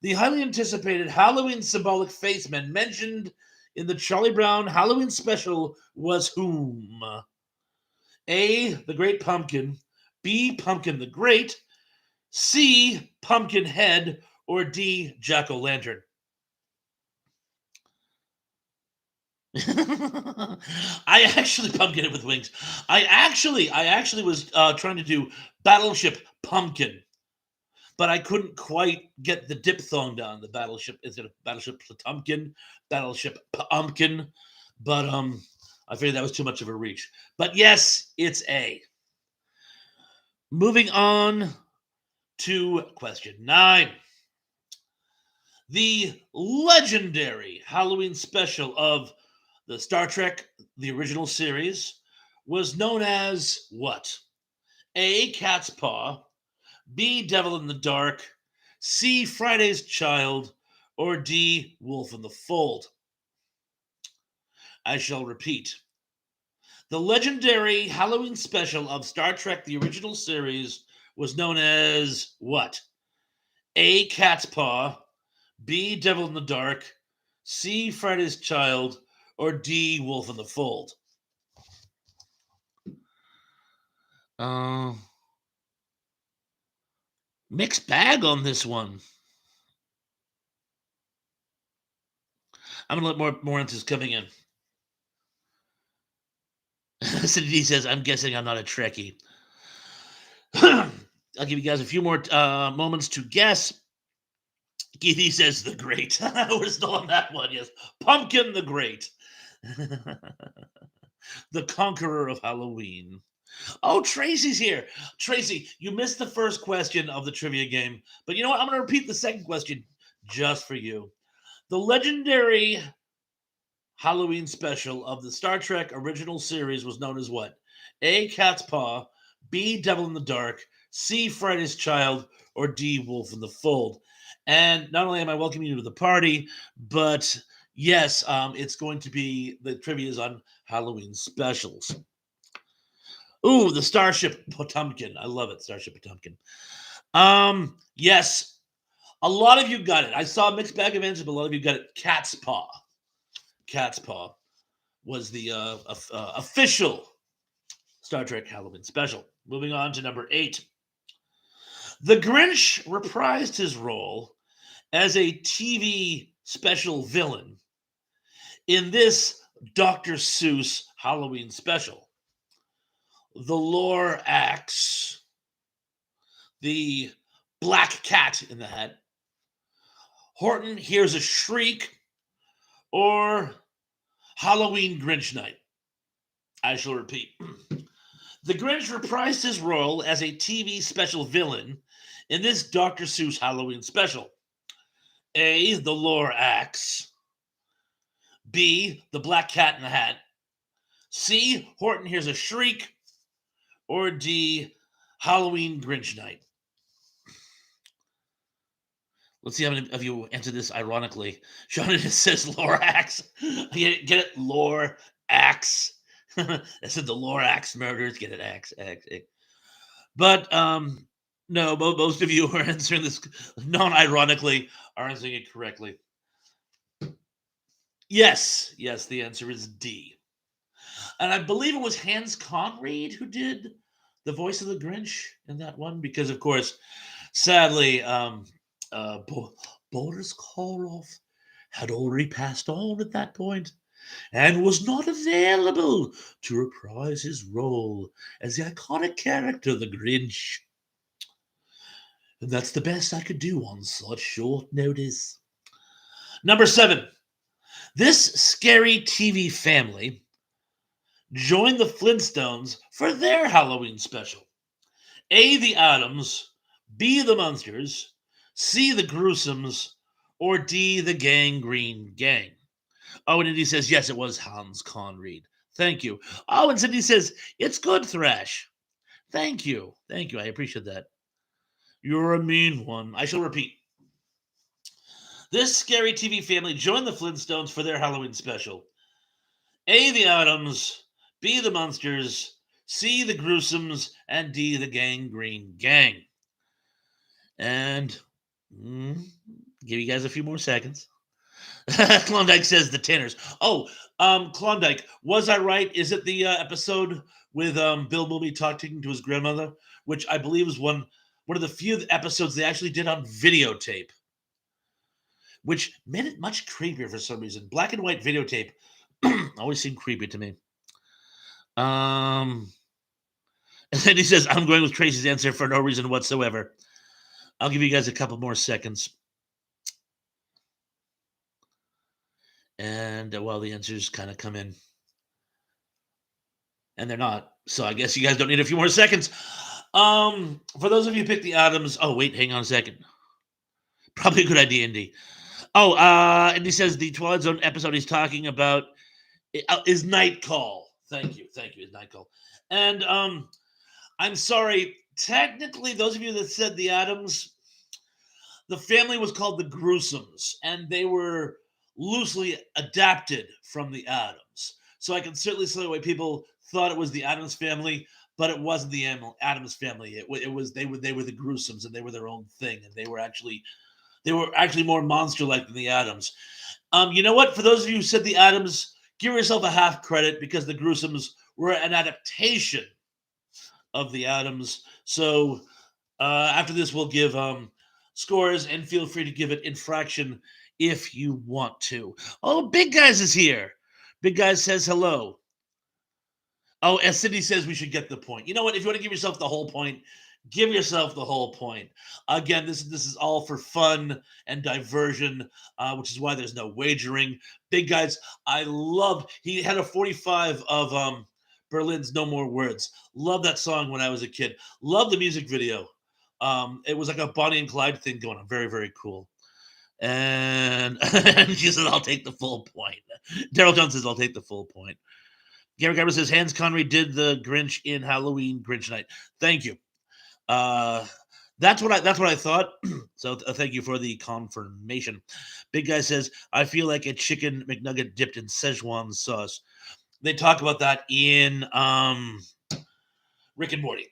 The highly anticipated Halloween symbolic faceman mentioned in the Charlie Brown Halloween special was whom? A. The Great Pumpkin, B. Pumpkin the Great, C. Pumpkin Head, or D. Jack o' Lantern. I actually pumpkin it with wings. I actually was trying to do Battleship Pumpkin, but I couldn't quite get the diphthong down. The battleship is it a Battleship Potemkin, Battleship Pumpkin, but I figured that was too much of a reach. But yes, it's A. Moving on to question 9. The legendary Halloween special of the Star Trek, the original series, was known as what? A. Cat's Paw, B. Devil in the Dark, C. Friday's Child, or D. Wolf in the Fold. I shall repeat. The legendary Halloween special of Star Trek, the original series, was known as what? A. Cat's Paw, B. Devil in the Dark, C. Friday's Child, or D. Wolf in the Fold. Uh, Mixed bag on this one. I'm gonna let more answers coming in. Cindy says, "I'm guessing I'm not a Trekkie." I'll give you guys a few more moments to guess. Keithy says, "The Great." We're still on that one. Yes, Pumpkin the Great, the conqueror of Halloween. Oh, Tracy's here. Tracy, you missed the first question of the trivia game, but you know what? I'm going to repeat the second question just for you. The legendary Halloween special of the Star Trek original series was known as what? A. Cat's Paw, B. Devil in the Dark, C. Friday's Child, or D. Wolf in the Fold. And not only am I welcoming you to the party, but yes, it's going to be the trivia is on Halloween specials. Ooh, the Starship Potemkin. I love it, Starship Potemkin. Yes, a lot of you got it. I saw a mixed bag of answers, but a lot of you got it. Cat's Paw. Cat's Paw was the official Star Trek Halloween special. Moving on to number 8. The Grinch reprised his role as a TV special villain in this Dr. Seuss Halloween special. The lore acts the black cat in the hat. Horton hears a shriek, or Halloween Grinch night. I shall repeat. The Grinch reprised his role as a TV special villain in this Dr. Seuss Halloween special. A. The lore acts. B. The black cat in the hat. C. Horton hears a shriek. Or D. Halloween Grinch night. Let's see how many of you answer this ironically. Sean says Lorax. Get it? Lorax. I said the Lorax murders. Get it? Axe. But no, most of you who are answering this non-ironically are answering it correctly. Yes, the answer is D. And I believe it was Hans Conried who did the voice of the Grinch in that one, because of course, sadly, Boris Karloff had already passed on at that point and was not available to reprise his role as the iconic character, the Grinch. And that's the best I could do on such short notice. Number 7. This scary TV family joined the Flintstones for their Halloween special. A. The Adams, B. The Munsters, C. The Gruesomes, or D. The Gangrene Gang. Oh, and Indy says, yes, it was Hans Conried. Thank you. Oh, and Cindy says, it's good, Thrash. Thank you. I appreciate that. You're a mean one. I shall repeat. This scary TV family joined the Flintstones for their Halloween special. A, the Adams, B, the Munsters, C, the Gruesomes, and D, the Gangrene Gang. And mm, give you guys a few more seconds. Klondike says the Tanners. Oh, Klondike, was I right? Is it the episode with Bill Mooney talking to his grandmother, which I believe was one of the few episodes they actually did on videotape, which made it much creepier for some reason. Black and white videotape always seemed creepy to me. Um, and then he says, "I'm going with Tracy's answer for no reason whatsoever." I'll give you guys a couple more seconds. And while the answers kind of come in, and they're not. So I guess you guys don't need a few more seconds. For those of you who picked the Adams, oh wait, hang on a second. Probably a good idea, Indy. Oh, and he says the Twilight Zone episode he's talking about is Night Call. Thank you, is Night Call. And I'm sorry. Technically, those of you that said the Adams, the family was called the Gruesomes, and they were loosely adapted from the Adams. So I can certainly see why people thought it was the Adams family, but it wasn't the Adams family. It was they were the Gruesomes, and they were their own thing, and they were actually more monster like than the Adams. You know what? For those of you who said the Adams, give yourself a half credit because the Gruesomes were an adaptation of the Adams. So after this, we'll give scores, and feel free to give it infraction if you want to. Oh, Big Guys is here. Big Guys says hello. Oh, and Cindy says we should get the point. You know what? If you want to give yourself the whole point, give yourself the whole point. Again, this is all for fun and diversion, which is why there's no wagering. Big Guys, I love. He had a 45 of Berlin's "No More Words." Love that song when I was a kid. Love the music video. It was like a Bonnie and Clyde thing going on. Very, very cool. And, and she said, "I'll take the full point." Daryl Jones says, "I'll take the full point." Gary Garber says, "Hans Connery did the Grinch in Halloween Grinch Night." Thank you. Uh, that's what I thought. So thank you for the confirmation. Big Guy says, "I feel like a chicken McNugget dipped in Szechuan sauce." They talk about that in Rick and Morty,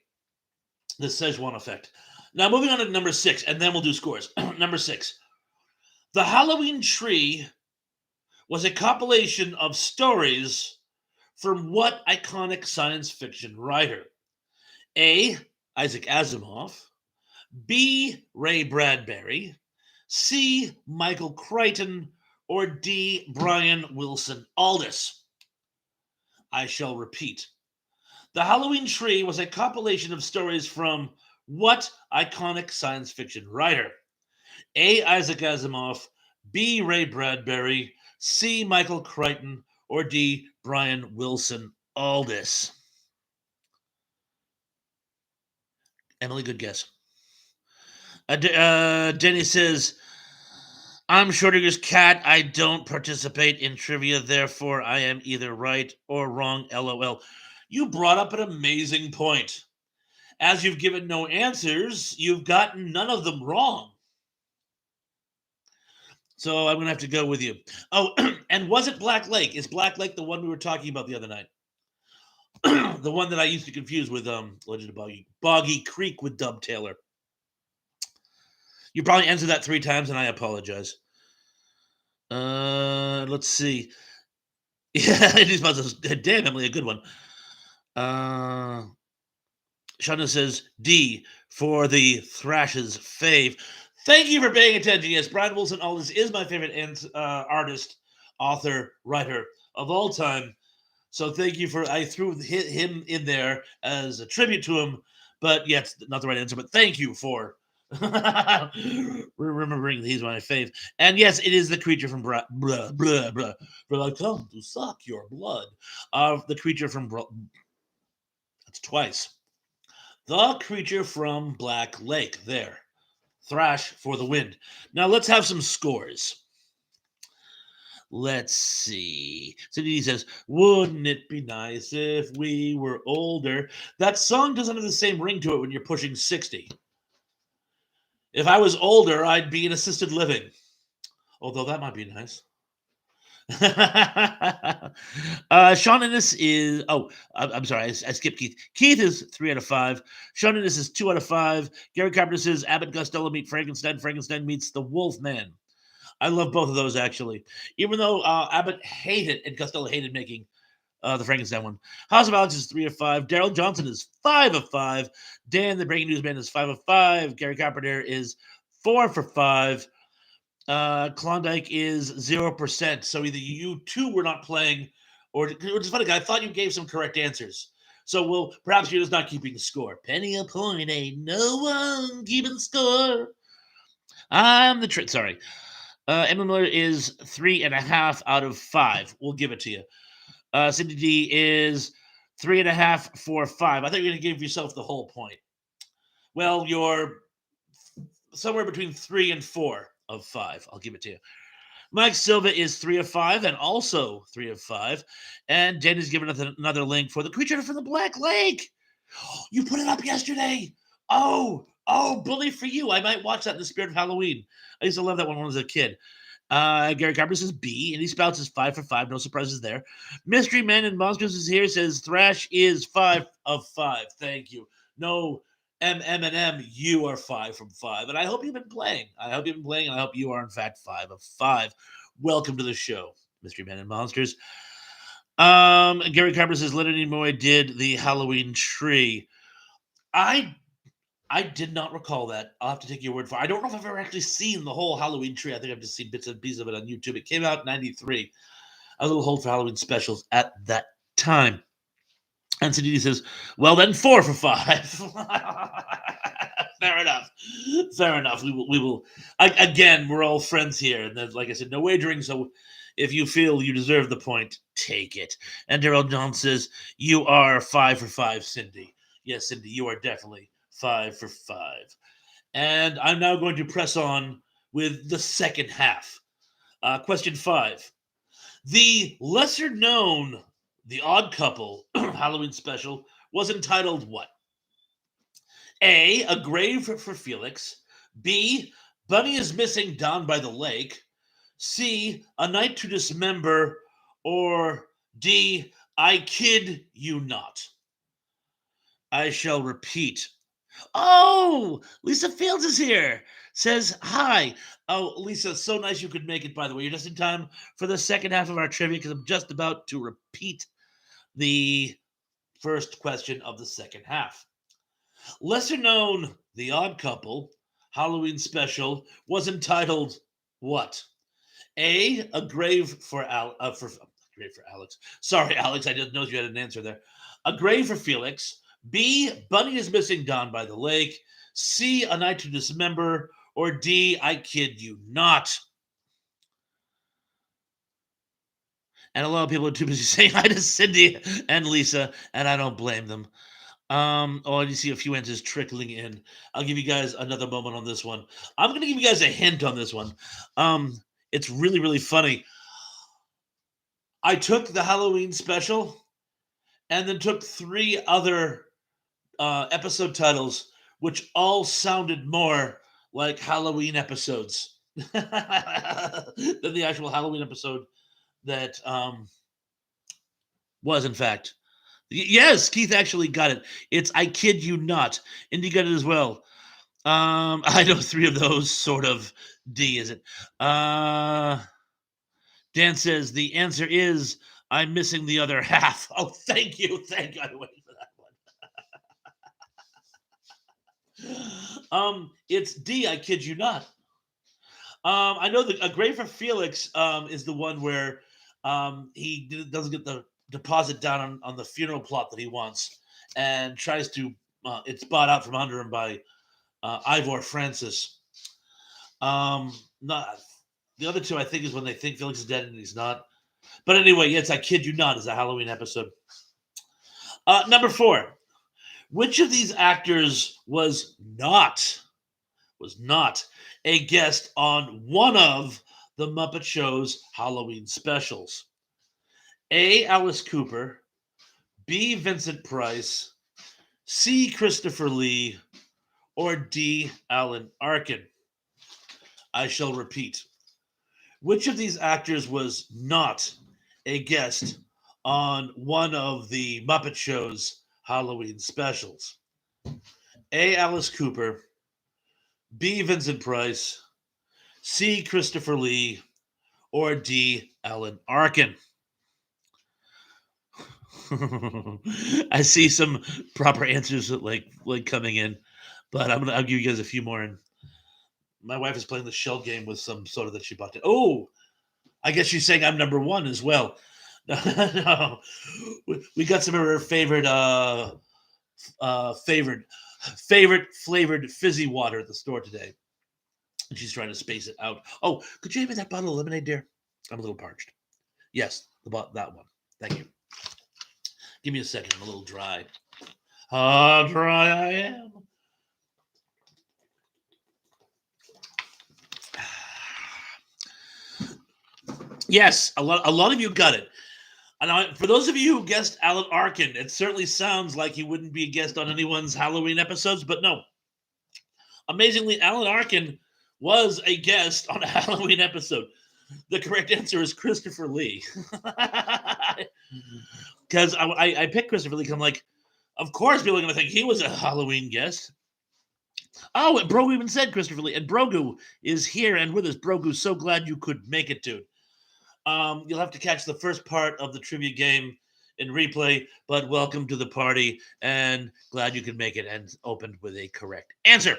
the Szechuan effect. Now moving on to number 6, and then we'll do scores. Number 6, the Halloween Tree was a compilation of stories from what iconic science fiction writer? A. Isaac Asimov, B. Ray Bradbury, C. Michael Crichton, or D. Brian Wilson Aldiss. I shall repeat. The Halloween Tree was a compilation of stories from what iconic science fiction writer? A. Isaac Asimov, B. Ray Bradbury, C. Michael Crichton, or D. Brian Wilson Aldiss. Emily, good guess. Denny says, "I'm Schrodinger's cat. I don't participate in trivia, therefore I am either right or wrong. LOL." You brought up an amazing point. As you've given no answers, you've gotten none of them wrong. So I'm going to have to go with you. Oh, and was it Black Lake? Is Black Lake the one we were talking about the other night? The one that I used to confuse with Legend of Boggy Creek with Dub Taylor. You probably answered that 3 times, and I apologize. Let's see. Yeah, it is puzzles. Damn, Emily, a good one. Shauna says D for the Thrash's fave. Thank you for paying attention. Yes, Brian Wilson Aldiss is my favorite artist, author, writer of all time. So thank you for. I threw him in there as a tribute to him, but yeah, it's not the right answer. But thank you for remembering he's my fave. And yes, it is the creature from blah blah blah blah. But I come to suck your blood. The creature from that's twice. The creature from Black Lake. There, Thrash for the win. Now let's have some scores. Let's see. Cindy says, "Wouldn't it be nice if we were older?" That song doesn't have the same ring to it when you're pushing 60. If I was older, I'd be in assisted living. Although that might be nice. Sean Innes is. Oh, I'm sorry. I skipped Keith. Keith is 3 out of 5. Sean Innes is 2 out of 5. Gary Carpenter says Abbott Costello meet Frankenstein. Frankenstein meets the Wolfman. I love both of those actually. Even though Abbott hated and Costello hated making the Frankenstein one. House of Alex is 3 of 5. Daryl Johnson is 5 of 5. Dan, the Breaking News Man, is 5 of 5. Gary Carpenter is 4 for 5. Klondike is 0%. So either you two were not playing, or which is funny. I thought you gave some correct answers. So well, perhaps you're just not keeping score. Penny a point, ain't no one keeping score. I'm the trick. Sorry. Emily Miller is 3.5 out of 5. We'll give it to you. Cindy D is 3.5 for 5. I thought you were going to give yourself the whole point. Well, you're somewhere between 3 and 4 of 5. I'll give it to you. Mike Silva is 3 of 5 and also 3 of 5. And Jen has given us another link for the creature from the Black Lake. You put it up yesterday. Bully for you. I might watch that in the spirit of Halloween. I used to love that one when I was a kid. Gary Carpenter says B, and he spouts is 5 for 5. No surprises there. Mystery Man and Monsters is here. Says Thrash is 5 of 5. Thank you. No M. You are 5 from 5, and I hope you've been playing. I hope you've been playing, and I hope you are in fact 5 of 5. Welcome to the show, Mystery Man and Monsters. Gary Carpenter says Leonard Nimoy did the Halloween tree. I did not recall that. I'll have to take your word for it. I don't know if I've ever actually seen the whole Halloween tree. I think I've just seen bits and pieces of it on YouTube. It came out in 93. A little hold for Halloween specials at that time. And Cindy says, well, then 4 for 5. Fair enough. Fair enough. We will. Again, we're all friends here. And then, like I said, no wagering. So if you feel you deserve the point, take it. And Daryl John says, you are 5 for 5, Cindy. Yes, Cindy, you are definitely 5 for 5. And I'm now going to press on with the second half. Question 5. The lesser known The Odd Couple Halloween special was entitled what? A grave for Felix. B, Bunny is missing down by the lake. C, A Night to Dismember. Or D, I kid you not. I shall repeat. Oh, Lisa Fields is here. Says hi. Oh, Lisa, so nice you could make it, by the way. You're just in time for the second half of our trivia because I'm just about to repeat the first question of the second half. Lesser known, The Odd Couple Halloween special was entitled what? A grave for grave for Alex. Sorry, Alex, I didn't know you had an answer there. A grave for Felix. B, Bunny is missing down by the lake. C, A Night to Dismember. Or D, I kid you not. And a lot of people are too busy saying hi to Cindy and Lisa, and I don't blame them. You see a few answers trickling in. I'll give you guys another moment on this one. I'm going to give you guys a hint on this one. It's really, really funny. I took the Halloween special and then took 3 other episode titles, which all sounded more like Halloween episodes than the actual Halloween episode that was, in fact. Yes, Keith actually got it. It's I kid you not. Indy got it as well. I know 3 of those, sort of. D, is it? Dan says the answer is I'm missing the other half. Oh, thank you. Thank you. I waited for that one. It's D, I kid you not. I know that A Grave for Felix is the one where doesn't get the deposit down on the funeral plot that he wants and tries to, it's bought out from under him by Ivor Francis. Not the other 2, I think, is when they think Felix is dead and he's not. But anyway, yes, I kid you not, is a Halloween episode. Number 4. Which of these actors was not a guest on one of the Muppet Show's Halloween specials? A, Alice Cooper. B, Vincent Price. C, Christopher Lee. Or D, Alan Arkin. I shall repeat. Which of these actors was not a guest on one of the Muppet Show's Halloween specials? A. Alice Cooper, B. Vincent Price, C. Christopher Lee, or D. Alan Arkin? I see some proper answers like coming in, but I'll give you guys a few more. And my wife is playing the shell game with some soda that she bought. Oh, I guess she's saying I'm number one as well. No, we got some of her favorite flavored fizzy water at the store today, and she's trying to space it out. Oh, could you hand me that bottle of lemonade, dear? I'm a little parched. Yes, that one. Thank you. Give me a second. I'm a little dry. How dry I am. Yes, a lot of you got it. And for those of you who guessed Alan Arkin, it certainly sounds like he wouldn't be a guest on anyone's Halloween episodes, but no. Amazingly, Alan Arkin was a guest on a Halloween episode. The correct answer is Christopher Lee. Because I picked Christopher Lee. 'Cause I'm like, of course, people are going to think he was a Halloween guest. Oh, and Brogu even said Christopher Lee. And Brogu is here and with us. Brogu, so glad you could make it, dude. You'll have to catch the first part of the trivia game in replay, but welcome to the party and glad you could make it and opened with a correct answer.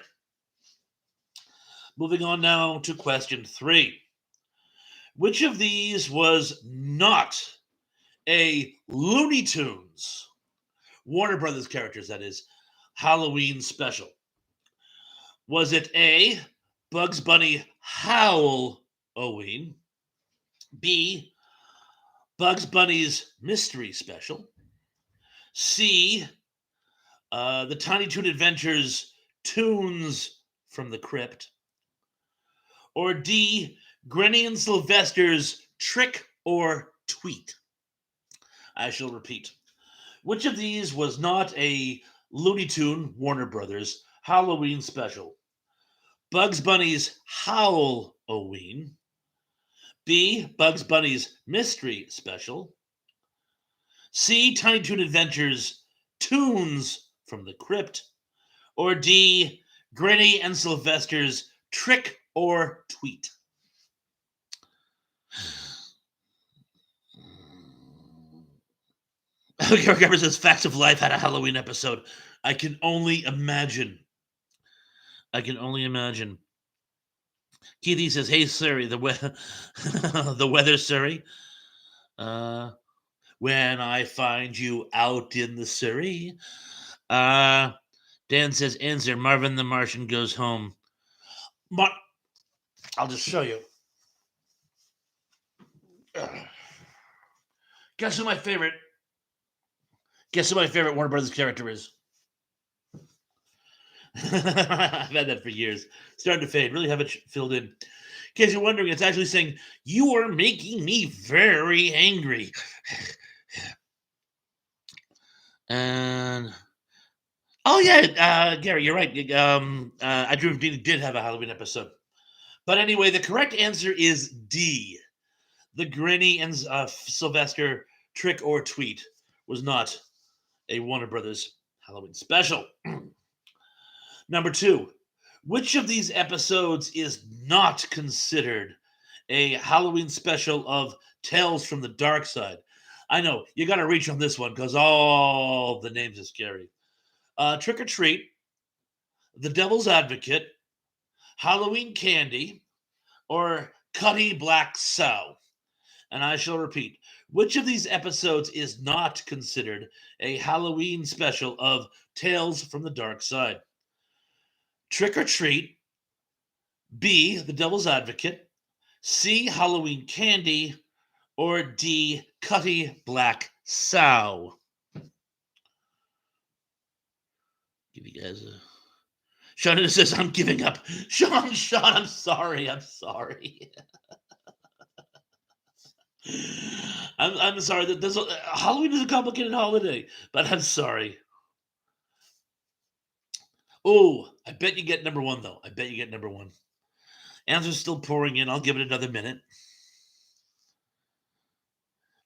Moving on now to question 3. Which of these was not a Looney Tunes, Warner Brothers characters, that is, Halloween special? Was it A, Bugs Bunny Howl-O-Ween, B, Bugs Bunny's Mystery Special, C, the Tiny Toon Adventures Tunes from the Crypt, or D, Granny and Sylvester's Trick or Tweet? I shall repeat. Which of these was not a Looney Tune, Warner Brothers, Halloween special? Bugs Bunny's Howl-O-Ween, B, Bugs Bunny's Mystery Special, C, Tiny Toon Adventures Tunes from the Crypt, or D, Granny and Sylvester's Trick or Tweet? Gary says Facts of Life had a Halloween episode. I can only imagine. Keithy says, "Hey Surrey, the weather, Surrey. Uh, when I find you out in the Surrey." Dan says, "Answer: Marvin the Martian goes home." I'll just show you. Guess who my favorite Warner Brothers character is? I've had that for years. Starting to fade. Really haven't filled in. In case you're wondering, it's actually saying, "You are making me very angry." And oh yeah, Gary, you're right. I Dream of Jeannie did have a Halloween episode. But anyway, the correct answer is D. The Granny and Sylvester Trick or Tweet was not a Warner Brothers Halloween special. Number 2. Which of these episodes is not considered a Halloween special of Tales from the Dark Side? I know, you got to reach on this one because all the names are scary. Trick or Treat, The Devil's Advocate, Halloween Candy, or Cutty Black Sow? And I shall repeat, which of these episodes is not considered a Halloween special of Tales from the Dark Side? Trick or Treat, B, The Devil's Advocate, C, Halloween Candy, or D, Cutty Black Sow? Give you guys a... Sean says, "I'm giving up." Sean, I'm sorry. I'm sorry that Halloween is a complicated holiday, but I'm sorry. Oh, I bet you get number 1 though. Answers still pouring in. I'll give it another minute.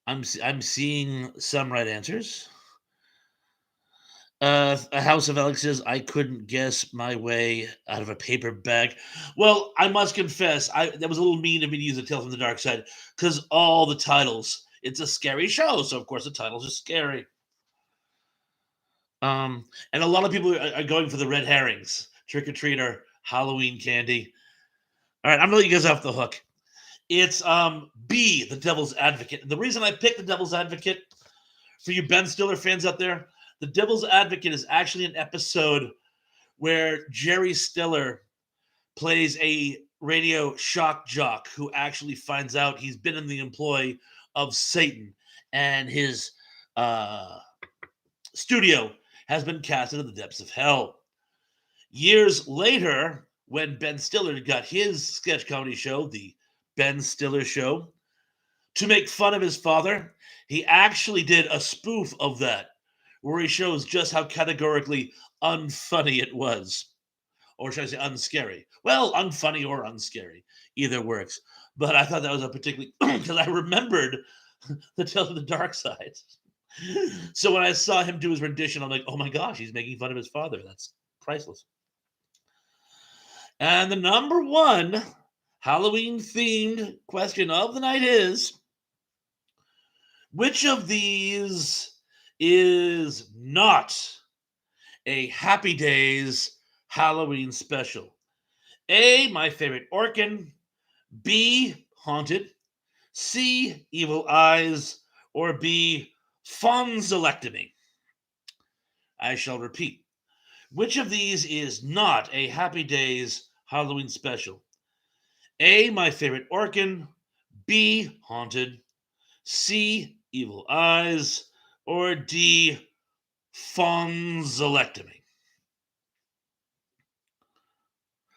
I'm seeing some right answers. A House of Alex says I couldn't guess my way out of a paper bag. Well, I must confess, I that was a little mean of me to use a Tale from the Dark Side because all the titles. It's a scary show, so of course the titles are scary. And a lot of people are going for the red herrings, trick or treater, Halloween candy. All right, I'm gonna let you guys off the hook. It's B, the Devil's Advocate. The reason I picked the Devil's Advocate for you Ben Stiller fans out there, the Devil's Advocate is actually an episode where Jerry Stiller plays a radio shock jock who actually finds out he's been in the employ of Satan and his uh, studio has been cast into the depths of hell. Years later, when Ben Stiller got his sketch comedy show, The Ben Stiller Show, to make fun of his father, he actually did a spoof of that where he shows just how categorically unfunny it was. Or should I say unscary? Well, unfunny or unscary. Either works. But I thought that was a particularly because I remembered the Tales of the Dark Side. So when I saw him do his rendition, I'm like, oh my gosh, he's making fun of his father. That's priceless. And the number one Halloween themed question of the night is which of these is not a Happy Days Halloween special? A, My Favorite Orkin, B, Haunted, C, Evil Eyes, or B, Fonzolectomy? I shall repeat. Which of these is not a Happy Days Halloween special? A, My Favorite Orkin, B, Haunted, C, Evil Eyes, or D, Fonzolectomy?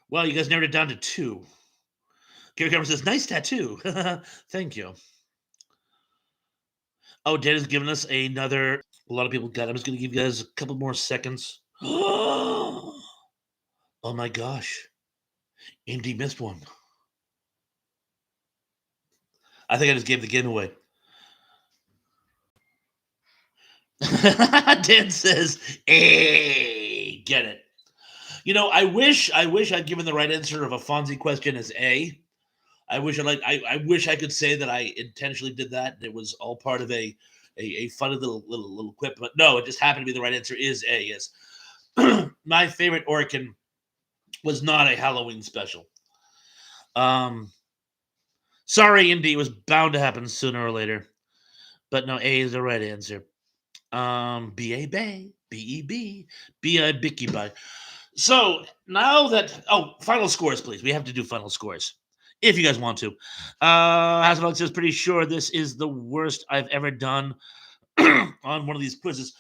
Well, you guys narrowed it down to two. Gary Cameron says, nice tattoo. Thank you. Oh, Dan has given us another. A lot of people got it. I'm just going to give you guys a couple more seconds. Oh my gosh. MD missed one. I think I just gave the game away. Dan says, "Hey, get it." You know, I wish I'd given the right answer of a Fonzie question as A. I wish I could say that I intentionally did that. It was all part of a funny little quip, but no, it just happened to be the right answer is A. Yes, my favorite Orkin was not a Halloween special. Um, sorry, Indy, it was bound to happen sooner or later, but no, A is the right answer. B A Bay, B E B, B I Bicky Bye. So now that final scores, please. We have to do final scores if you guys want to. Hasselhoff says, pretty sure this is the worst I've ever done on one of these quizzes.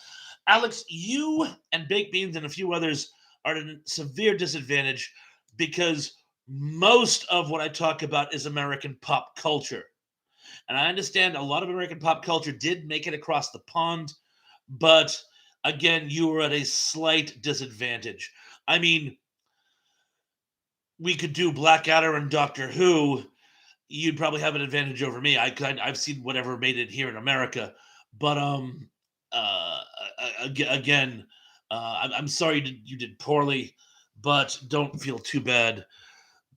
Alex, you and Baked Beans and a few others are at a severe disadvantage because most of what I talk about is American pop culture. And I understand a lot of American pop culture did make it across the pond, but again, you were at a slight disadvantage. I mean, we could do Blackadder and Doctor Who. You'd probably have an advantage over me. I've seen whatever made it here in America, but uh, again, I'm sorry you did poorly, but don't feel too bad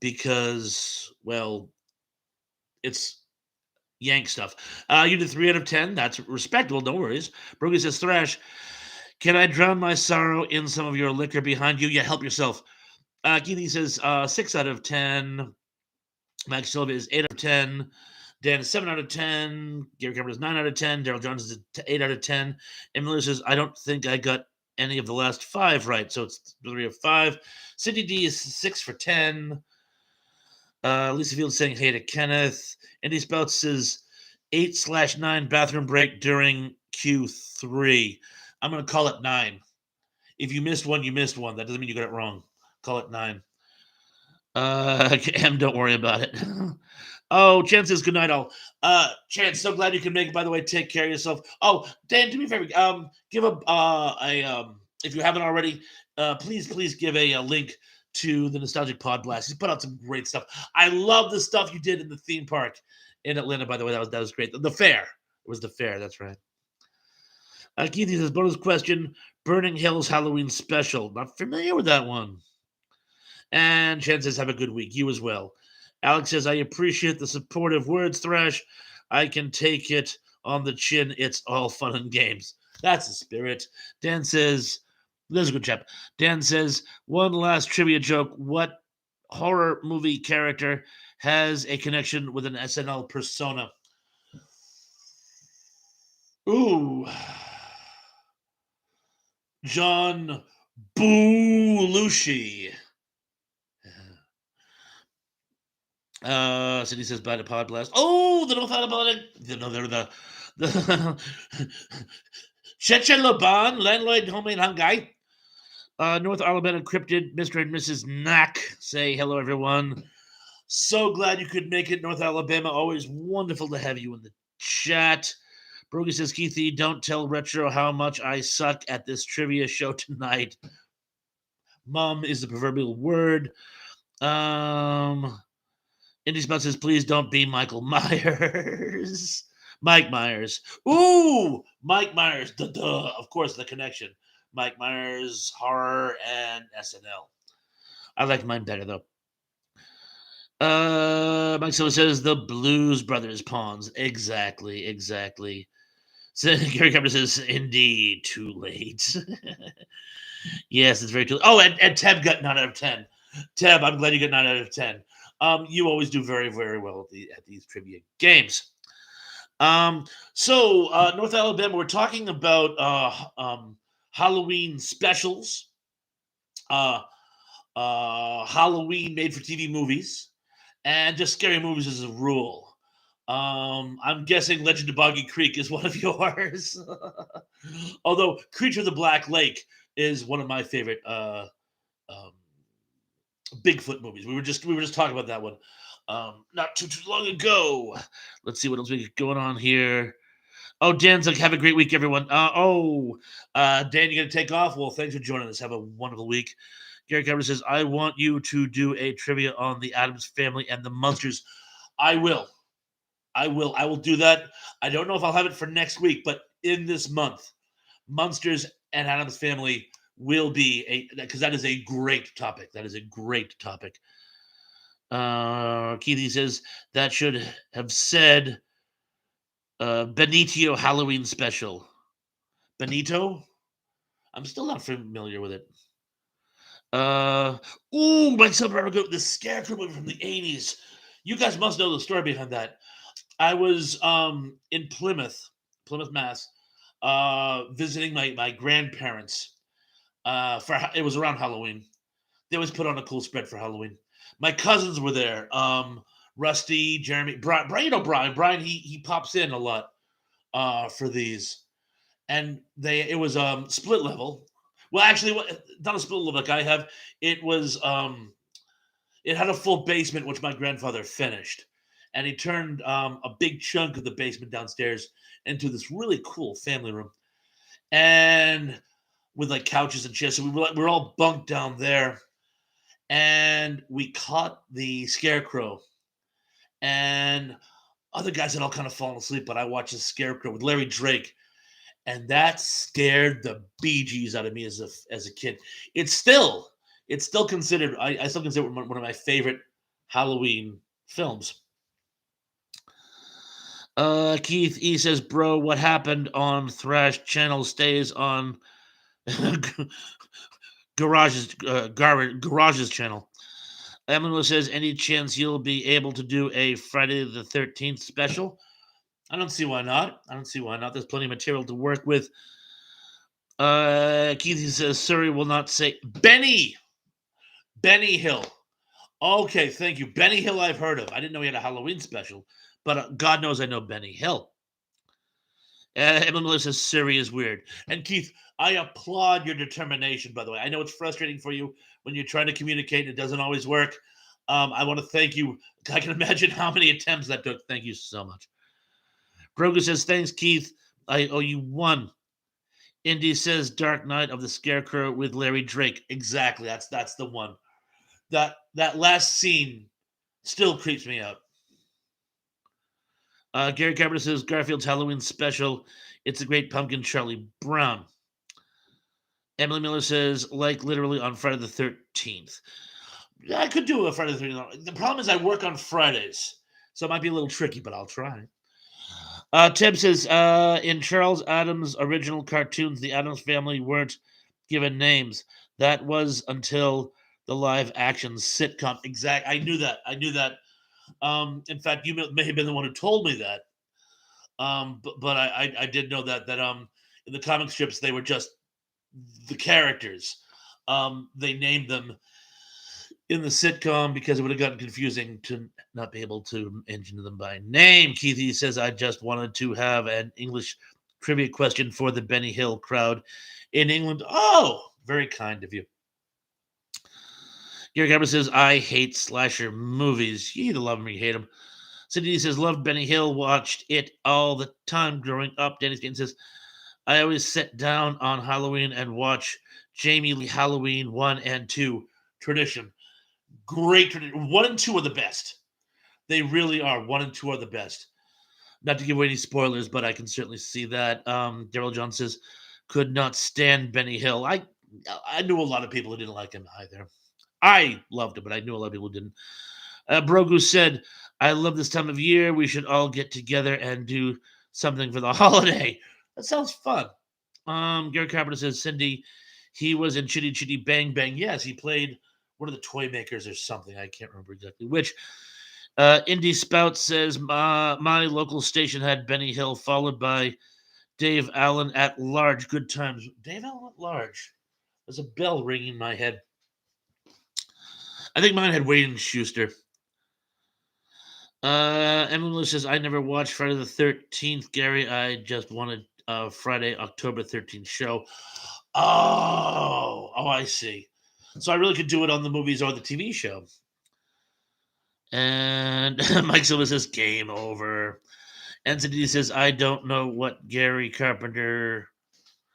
because well, it's Yank stuff. You did 3 out of 10. That's respectable. No worries. Brogy says, Thrash, can I drown my sorrow in some of your liquor behind you? Yeah, help yourself. Keithy says 6 out of 10. Max Silva is 8 out of 10. Dan is 7 out of 10. Gary Cameron is 9 out of 10. Daryl Jones is 8 out of 10. And Miller says, I don't think I got any of the last 5 right. So it's 3 of 5. Cindy D is 6 for 10. Lisa Field saying hey to Kenneth. Andy Spouts says 8/9 bathroom break during Q3. I'm going to call it 9. If you missed one, you missed one. That doesn't mean you got it wrong. Call it 9. Em, don't worry about it. Oh, Chance says good night, all. Chance, so glad you can make it. By the way, take care of yourself. Oh, Dan, do me a favor. Give if you haven't already, please give a link to the Nostalgic Pod Blast. He's put out some great stuff. I love the stuff you did in the theme park in Atlanta. By the way, that was great. The fair, It was the fair. That's right. Keith says bonus question: Burning Hills Halloween special. Not familiar with that one. And Chen says, have a good week. You as well. Alex says, I appreciate the supportive words, Thrash. I can take it on the chin. It's all fun and games. That's the spirit. Dan says, there's a good chap. Dan says, one last trivia joke. What horror movie character has a connection with an SNL persona? Ooh. John Belushi. Cindy says bye to Pod Blast. Oh, the North Alabama. No, they're the Chechen Laban, landlord, homemade hung guy. North Alabama cryptid, Mr. and Mrs. Knack say hello, everyone. So glad you could make it, North Alabama. Always wonderful to have you in the chat. Brogy says, Keithy, don't tell Retro how much I suck at this trivia show tonight. Mum is the proverbial word. Indy Spot says, please don't be Michael Myers. Mike Myers. Ooh, Mike Myers. Duh, duh. Of course, the connection. Mike Myers, horror, and SNL. I like mine better, though. Mike Silva says, the Blues Brothers pawns. Exactly, exactly. So, Gary Carpenter says, indeed, too late. Yes, it's very too late. Oh, and Teb got 9 out of 10. Teb, I'm glad you got 9 out of 10. You always do very, very well at these trivia games. North Alabama, we're talking about Halloween specials, uh, Halloween made for TV movies, and just scary movies as a rule. I'm guessing Legend of Boggy Creek is one of yours. Although Creature of the Black Lake is one of my favorite um, Bigfoot movies. We were just talking about that one not too long ago. Let's see what else we got going on here. Oh, Dan's like, have a great week, everyone. Dan, you gonna take off? Well, thanks for joining us. Have a wonderful week. Gary Carver says, I want you to do a trivia on the Addams Family and the Munsters. I will. I will do that. I don't know if I'll have it for next week, but in this month, Munsters and Addams Family will be because that is a great topic. That is a great topic. Keithy says that should have said Benito Halloween special. Benito? I'm still not familiar with it. Uh, Mike Silver, the Scarecrow movie from the 80s. You guys must know the story behind that. I was in Plymouth, Mass, visiting my grandparents. It was around Halloween. They always put on a cool spread for Halloween. My cousins were there. Rusty, Jeremy, Brian, Brian, he pops in a lot for these, and it was split level. Well, actually, not a split level like I have. It was it had a full basement, which my grandfather finished, and he turned a big chunk of the basement downstairs into this really cool family room, and with like couches and chairs. So we were all bunked down there, and we caught the scarecrow, and other guys had all kind of fallen asleep, but I watched the scarecrow with Larry Drake, and that scared the bee gees out of me as a kid. It's still it's still considered I still consider it one of my favorite Halloween films. Keith E says, "Bro, what happened on Thrash Channel stays on Garage's channel." Emily says, "Any chance you'll be able to do a Friday the 13th special?" I don't see why not. I don't see why not. There's plenty of material to work with. Keith says, Surrey will not say Benny Hill. Okay, thank you. Benny Hill I've heard of. I didn't know he had a Halloween special, but God knows I know Benny Hill. Emily Miller says Surrey is weird. And Keith, I applaud your determination, by the way. I know it's frustrating for you when you're trying to communicate and it doesn't always work. I want to thank you. I can imagine how many attempts that took. Thank you so much. Brogan says, thanks, Keith. I owe you one. Indy says Dark Knight of the Scarecrow with Larry Drake. Exactly. That's the one. That last scene still creeps me out. Gary Carpenter says Garfield's Halloween special. It's a great pumpkin, Charlie Brown. Emily Miller says, like literally on Friday the 13th. Yeah, I could do a Friday the 13th. The problem is I work on Fridays, so it might be a little tricky, but I'll try. Tim says, in Charles Adams' original cartoons, the Adams family weren't given names. That was until the live action sitcom. Exact. I knew that. I knew that. In fact, you may have been the one who told me that. But I did know that in the comic strips they were just the characters. They named them in the sitcom because it would have gotten confusing to not be able to mention them by name. Keithy says, I just wanted to have an English trivia question for the Benny Hill crowd in England. Oh, very kind of you. Gary Gabber says, I hate slasher movies. You either love them or you hate them. Cindy says, loved Benny Hill, watched it all the time growing up. Danny Skin says, I always sit down on Halloween and watch Jamie Lee Halloween 1 and 2 tradition. Great tradition. 1 and 2 are the best. They really are. 1 and 2 are the best. Not to give away any spoilers, but I can certainly see that. Daryl John says, could not stand Benny Hill. I knew a lot of people who didn't like him either. I loved him, but I knew a lot of people who didn't. Brogu said, I love this time of year. We should all get together and do something for the holiday. That sounds fun. Gary Carpenter says, Cindy, he was in Chitty Chitty Bang Bang. Yes, he played one of the toy makers or something. I can't remember exactly which. Indy Spout says, my local station had Benny Hill, followed by Dave Allen at Large. Good times. Dave Allen at Large. There's a bell ringing in my head. I think mine had Wade and Schuster. Emily says, I never watched Friday the 13th, Gary. I just wanted Friday, October 13th show. Oh, I see. So I really could do it on the movies or the TV show. And Mike Silva says, game over. Entity says, I don't know what Gary Carpenter.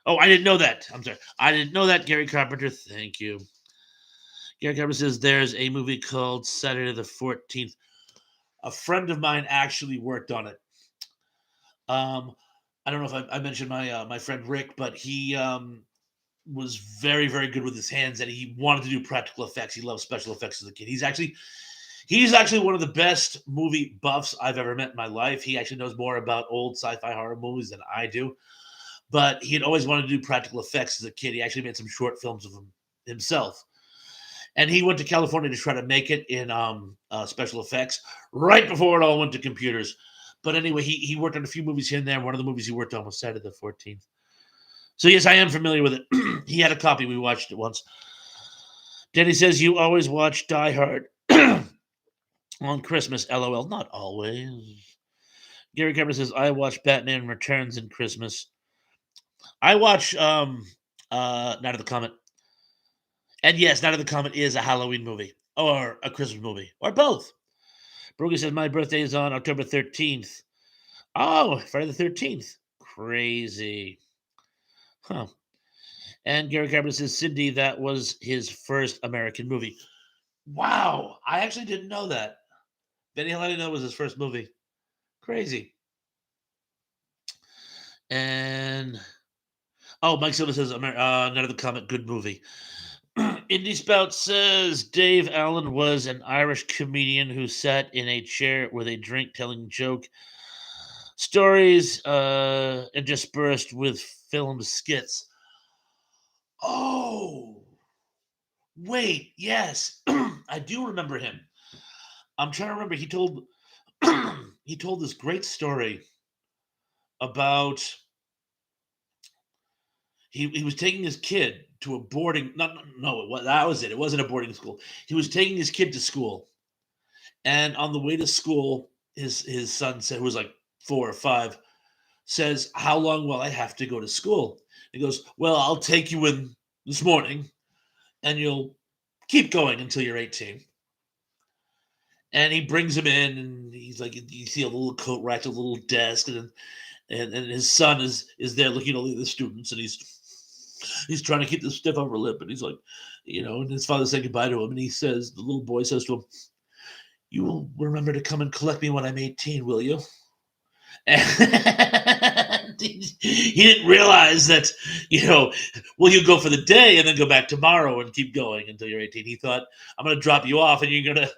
Oh, I didn't know that. I'm sorry. I didn't know that, Gary Carpenter. Thank you. Gary Carpenter says, there's a movie called Saturday the 14th. A friend of mine actually worked on it. Um, I don't know if I mentioned my friend Rick, but he was very very good with his hands, and he wanted to do practical effects. He loved special effects as a kid. He's actually one of the best movie buffs I've ever met in my life. He actually knows more about old sci-fi horror movies than I do. But he had always wanted to do practical effects as a kid. He actually made some short films of himself. And he went to California to try to make it in special effects right before it all went to computers. But anyway, he worked on a few movies here and there. One of the movies he worked on was Saturday the 14th. So yes, I am familiar with it. He had a copy. We watched it once. Danny says you always watch Die Hard on Christmas. LOL. Not always. Gary Kemper says I watch Batman Returns in Christmas. I watch Night of the Comet. And yes, Night of the Comet is a Halloween movie or a Christmas movie or both. Brookie says my birthday is on October 13th. Oh, Friday the 13th. Crazy. Huh. And Gary Carpenter says Cindy, that was his first American movie. Wow. I actually didn't know that. Benny Hill, I didn't know it was his first movie. Crazy. And Mike Silva says Night of the Comet, good movie. Indy Spout says Dave Allen was an Irish comedian who sat in a chair with a drink telling joke stories interspersed with film skits. Oh, wait, yes. I do remember him. I'm trying to remember. He told this great story about he was taking his kid to a boarding no, that was it. It wasn't a boarding school. He was taking his kid to school. And on the way to school, his son said, who was like 4 or 5, says, how long will I have to go to school? He goes, well, I'll take you in this morning and you'll keep going until you're 18. And he brings him in, and he's like, you see a little coat rack, a little desk, and his son is there looking at all the other students, and he's trying to keep the stiff upper lip, and he's like, and his father saying goodbye to him, and the little boy says to him, you will remember to come and collect me when I'm 18, will you? And he didn't realize that, you know, well, you go for the day and then go back tomorrow and keep going until you're 18. He thought, I'm going to drop you off and you're going to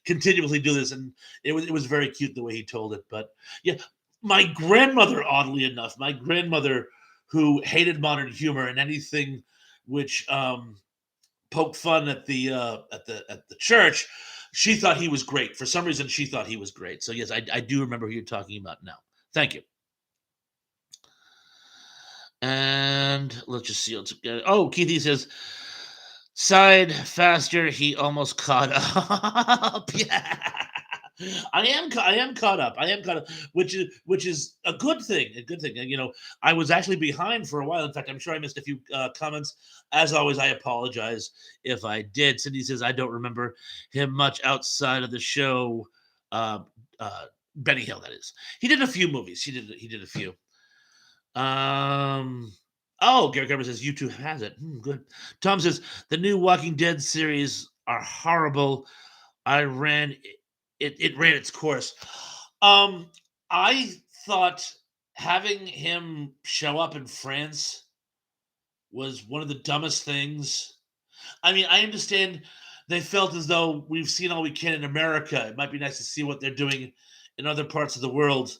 continuously do this. And it was very cute the way he told it. But yeah, my grandmother, oddly enough, my grandmother who hated modern humor and anything which poked fun at the church, she thought he was great. For some reason, she thought he was great. So yes, I do remember who you're talking about now. Thank you. And let's just see what's good. Oh, Keithy says, side faster. He almost caught up. Yeah. I am caught up. I am caught up, which is a good thing. A good thing. I was actually behind for a while. In fact, I'm sure I missed a few comments. As always, I apologize if I did. Cindy says I don't remember him much outside of the show. Uh, uh, Benny Hill, that is. He did a few movies. He did a few. Um. Oh, Gary Garber says YouTube has it. Good. Tom says the new Walking Dead series are horrible. I ran it ran its course. Um, I thought having him show up in France was one of the dumbest things. I mean, I understand they felt as though we've seen all we can in America. It might be nice to see what they're doing in other parts of the world,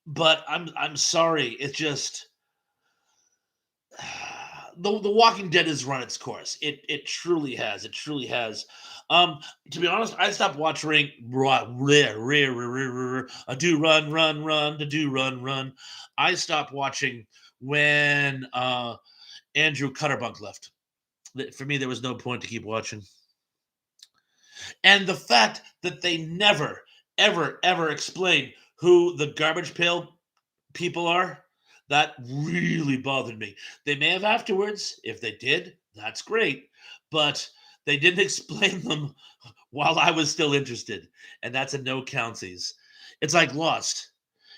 but I'm sorry. It's just the Walking Dead has run its course. It truly has. It truly has. Um, to be honest, I stopped watching. A do run run run to do run run. I stopped watching when Andrew Cutterbunk left. For me, there was no point to keep watching. And the fact that they never, ever, ever explain who the garbage pail people are, that really bothered me. They may have afterwards. If they did, that's great. But they didn't explain them while I was still interested. And that's a no countsies. It's like Lost.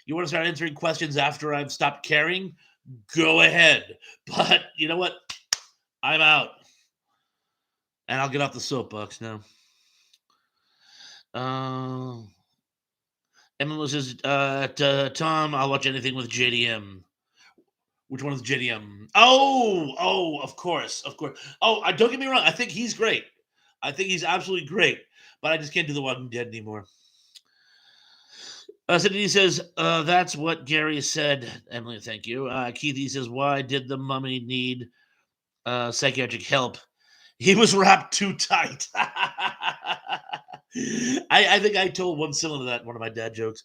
You want to start answering questions after I've stopped caring? Go ahead. But you know what? I'm out. And I'll get off the soapbox now. Uh, Emily says, Tom, I'll watch anything with JDM. Which one is JDM? Oh, of course, of course. Oh, don't get me wrong. I think he's great. I think he's absolutely great. But I just can't do The Walking Dead anymore. Cindy says, that's what Gary said. Emily, thank you. Keith, he says, why did the mummy need psychiatric help? He was wrapped too tight. I think I told one similar to that in one of my dad jokes.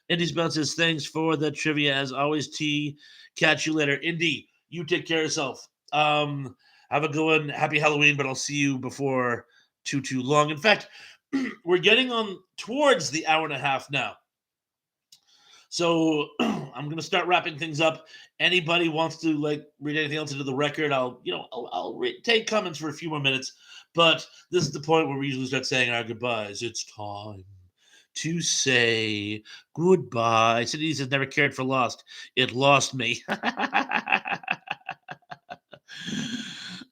Indy's Bounce says, thanks for the trivia as always, T. Catch you later. Indy, you take care of yourself. Have a good one. Happy Halloween, but I'll see you before too long. In fact, we're getting on towards the hour and a half now. So I'm gonna start wrapping things up. Anybody wants to read anything else into the record? I'll take comments for a few more minutes. But this is the point where we usually start saying our goodbyes. It's time to say goodbye. Cindy says never cared for Lost. It lost me.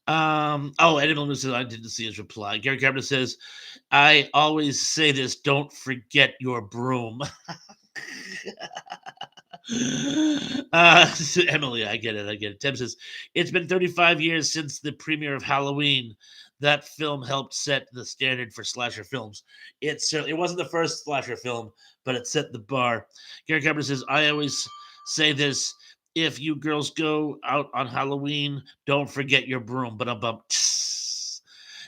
Anyone who says I didn't see his reply. Gary Carpenter says, I always say this, don't forget your broom. Emily, I get it. Tim says, it's been 35 years since the premiere of Halloween. That film helped set the standard for slasher films. It wasn't the first slasher film, but it set the bar. Gary Carpenter says, I always say this, if you girls go out on Halloween, don't forget your broom. But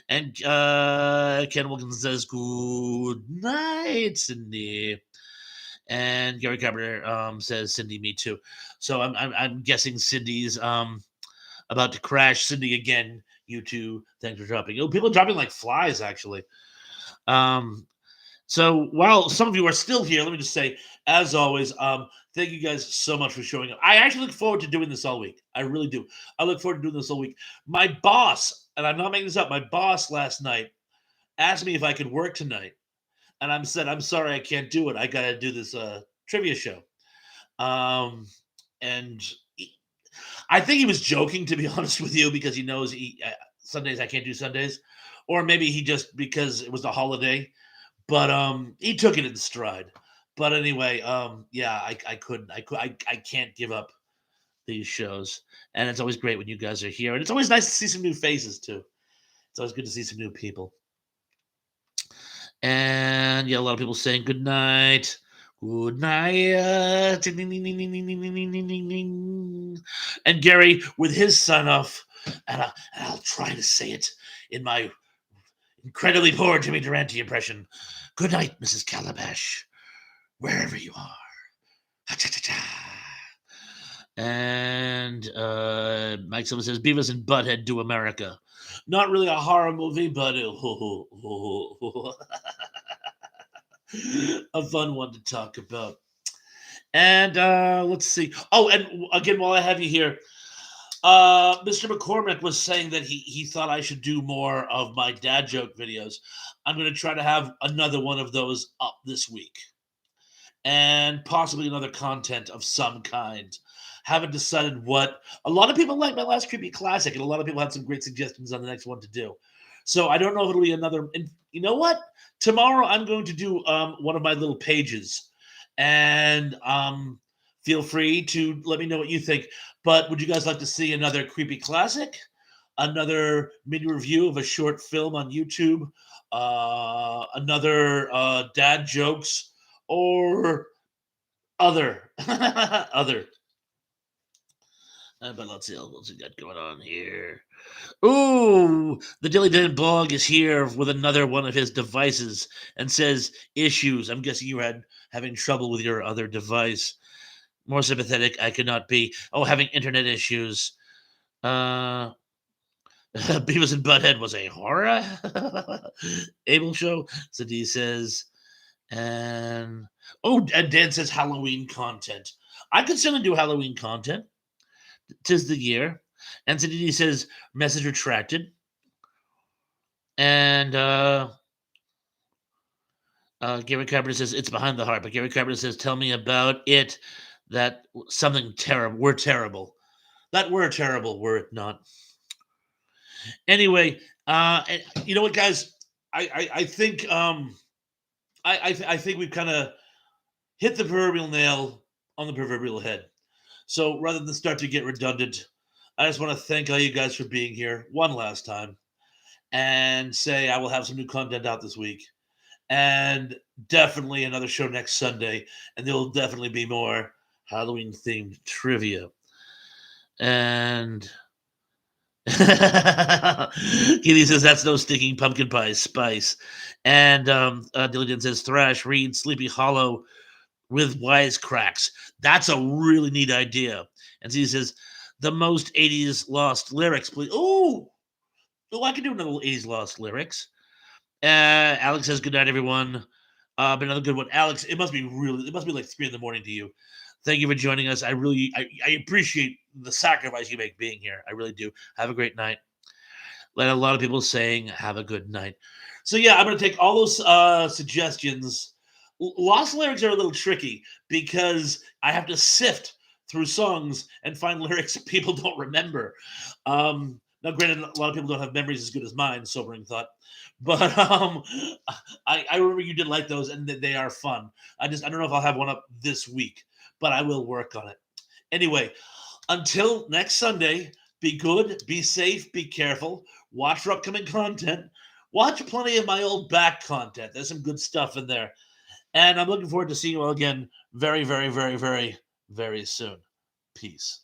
and Ken Wilkins says, good night, Cindy. And Gary Carpenter says, Cindy, me too. So I'm guessing Cindy's about to crash. Cindy, again, you two, thanks for dropping. Oh, people are dropping like flies, actually. So while some of you are still here, let me just say, as always, thank you guys so much for showing up. I actually look forward to doing this all week. I really do. I look forward to doing this all week. My boss, and I'm not making this up, my boss last night asked me if I could work tonight. And I'm sorry, I can't do it. I got to do this trivia show. And I think he was joking, to be honest with you, because he knows Sundays I can't do Sundays, or maybe he just because it was a holiday. But he took it in stride. But anyway, yeah, I couldn't, I can't give up these shows, and it's always great when you guys are here, and it's always nice to see some new faces too. It's always good to see some new people. And yeah, a lot of people saying good night. Good night. Ding, ding, ding, ding, ding, ding, ding, ding, ding, ding, ding. And Gary with his sign off, and I'll try to say it in my incredibly poor Jimmy Durante impression. Good night, Mrs. Calabash, wherever you are. Ha-cha-cha-cha. And Mike Silva says Beavis and Butthead do America. Not really a horror movie, but a fun one to talk about. And let's see. Oh, and again, while I have you here, Mr. McCormick was saying that he thought I should do more of my dad joke videos. I'm going to try to have another one of those up this week, and possibly another content of some kind. Haven't decided what. A lot of people like my last creepy classic, and a lot of people had some great suggestions on the next one to do. So I don't know if it'll be another. And you know what? Tomorrow I'm going to do one of my little pages, and feel free to let me know what you think. But would you guys like to see another creepy classic? Another mini review of a short film on YouTube? Another dad jokes? Or other other. But let's see what we got going on here. Ooh, the Dilly Didn't blog is here with another one of his devices and says issues. I'm guessing you had having trouble with your other device. More sympathetic I could not be. Oh, having internet issues. Uh Beavis and Butthead was a horror. Abel show. So D says, and oh, and Dan says Halloween content. I could certainly do Halloween content. 'Tis the year. And Sadidi says message retracted. And Gary Carpenter says it's behind the heart. But Gary Carpenter says, tell me about it. That something terrible. We're terrible. That we're terrible, were it not. Anyway, you know what, guys? I think I think we've kind of hit the proverbial nail on the proverbial head. So rather than start to get redundant, I just want to thank all you guys for being here one last time and say I will have some new content out this week and definitely another show next Sunday. And there will definitely be more Halloween themed trivia. And Keely says that's no stinking pumpkin pie spice. And Dilligan says Thrash, Reed, Sleepy Hollow with wisecracks. That's a really neat idea. And he says the most 80s lost lyrics, please. Oh, I can do another 80s lost lyrics. Alex says good night, everyone. But another good one. Alex, it must be like 3 in the morning to you. Thank you for joining us. I appreciate the sacrifice you make being here. I really do. Have a great night. Let a lot of people saying have a good night. So yeah, I'm gonna take all those suggestions. Lost lyrics are a little tricky because I have to sift through songs and find lyrics people don't remember. Now, granted, a lot of people don't have memories as good as mine. Sobering thought, but I remember you did like those, and they are fun. I don't know if I'll have one up this week, but I will work on it. Anyway, until next Sunday, be good, be safe, be careful. Watch for upcoming content. Watch plenty of my old back content. There's some good stuff in there. And I'm looking forward to seeing you all again very, very, very, very, very soon. Peace.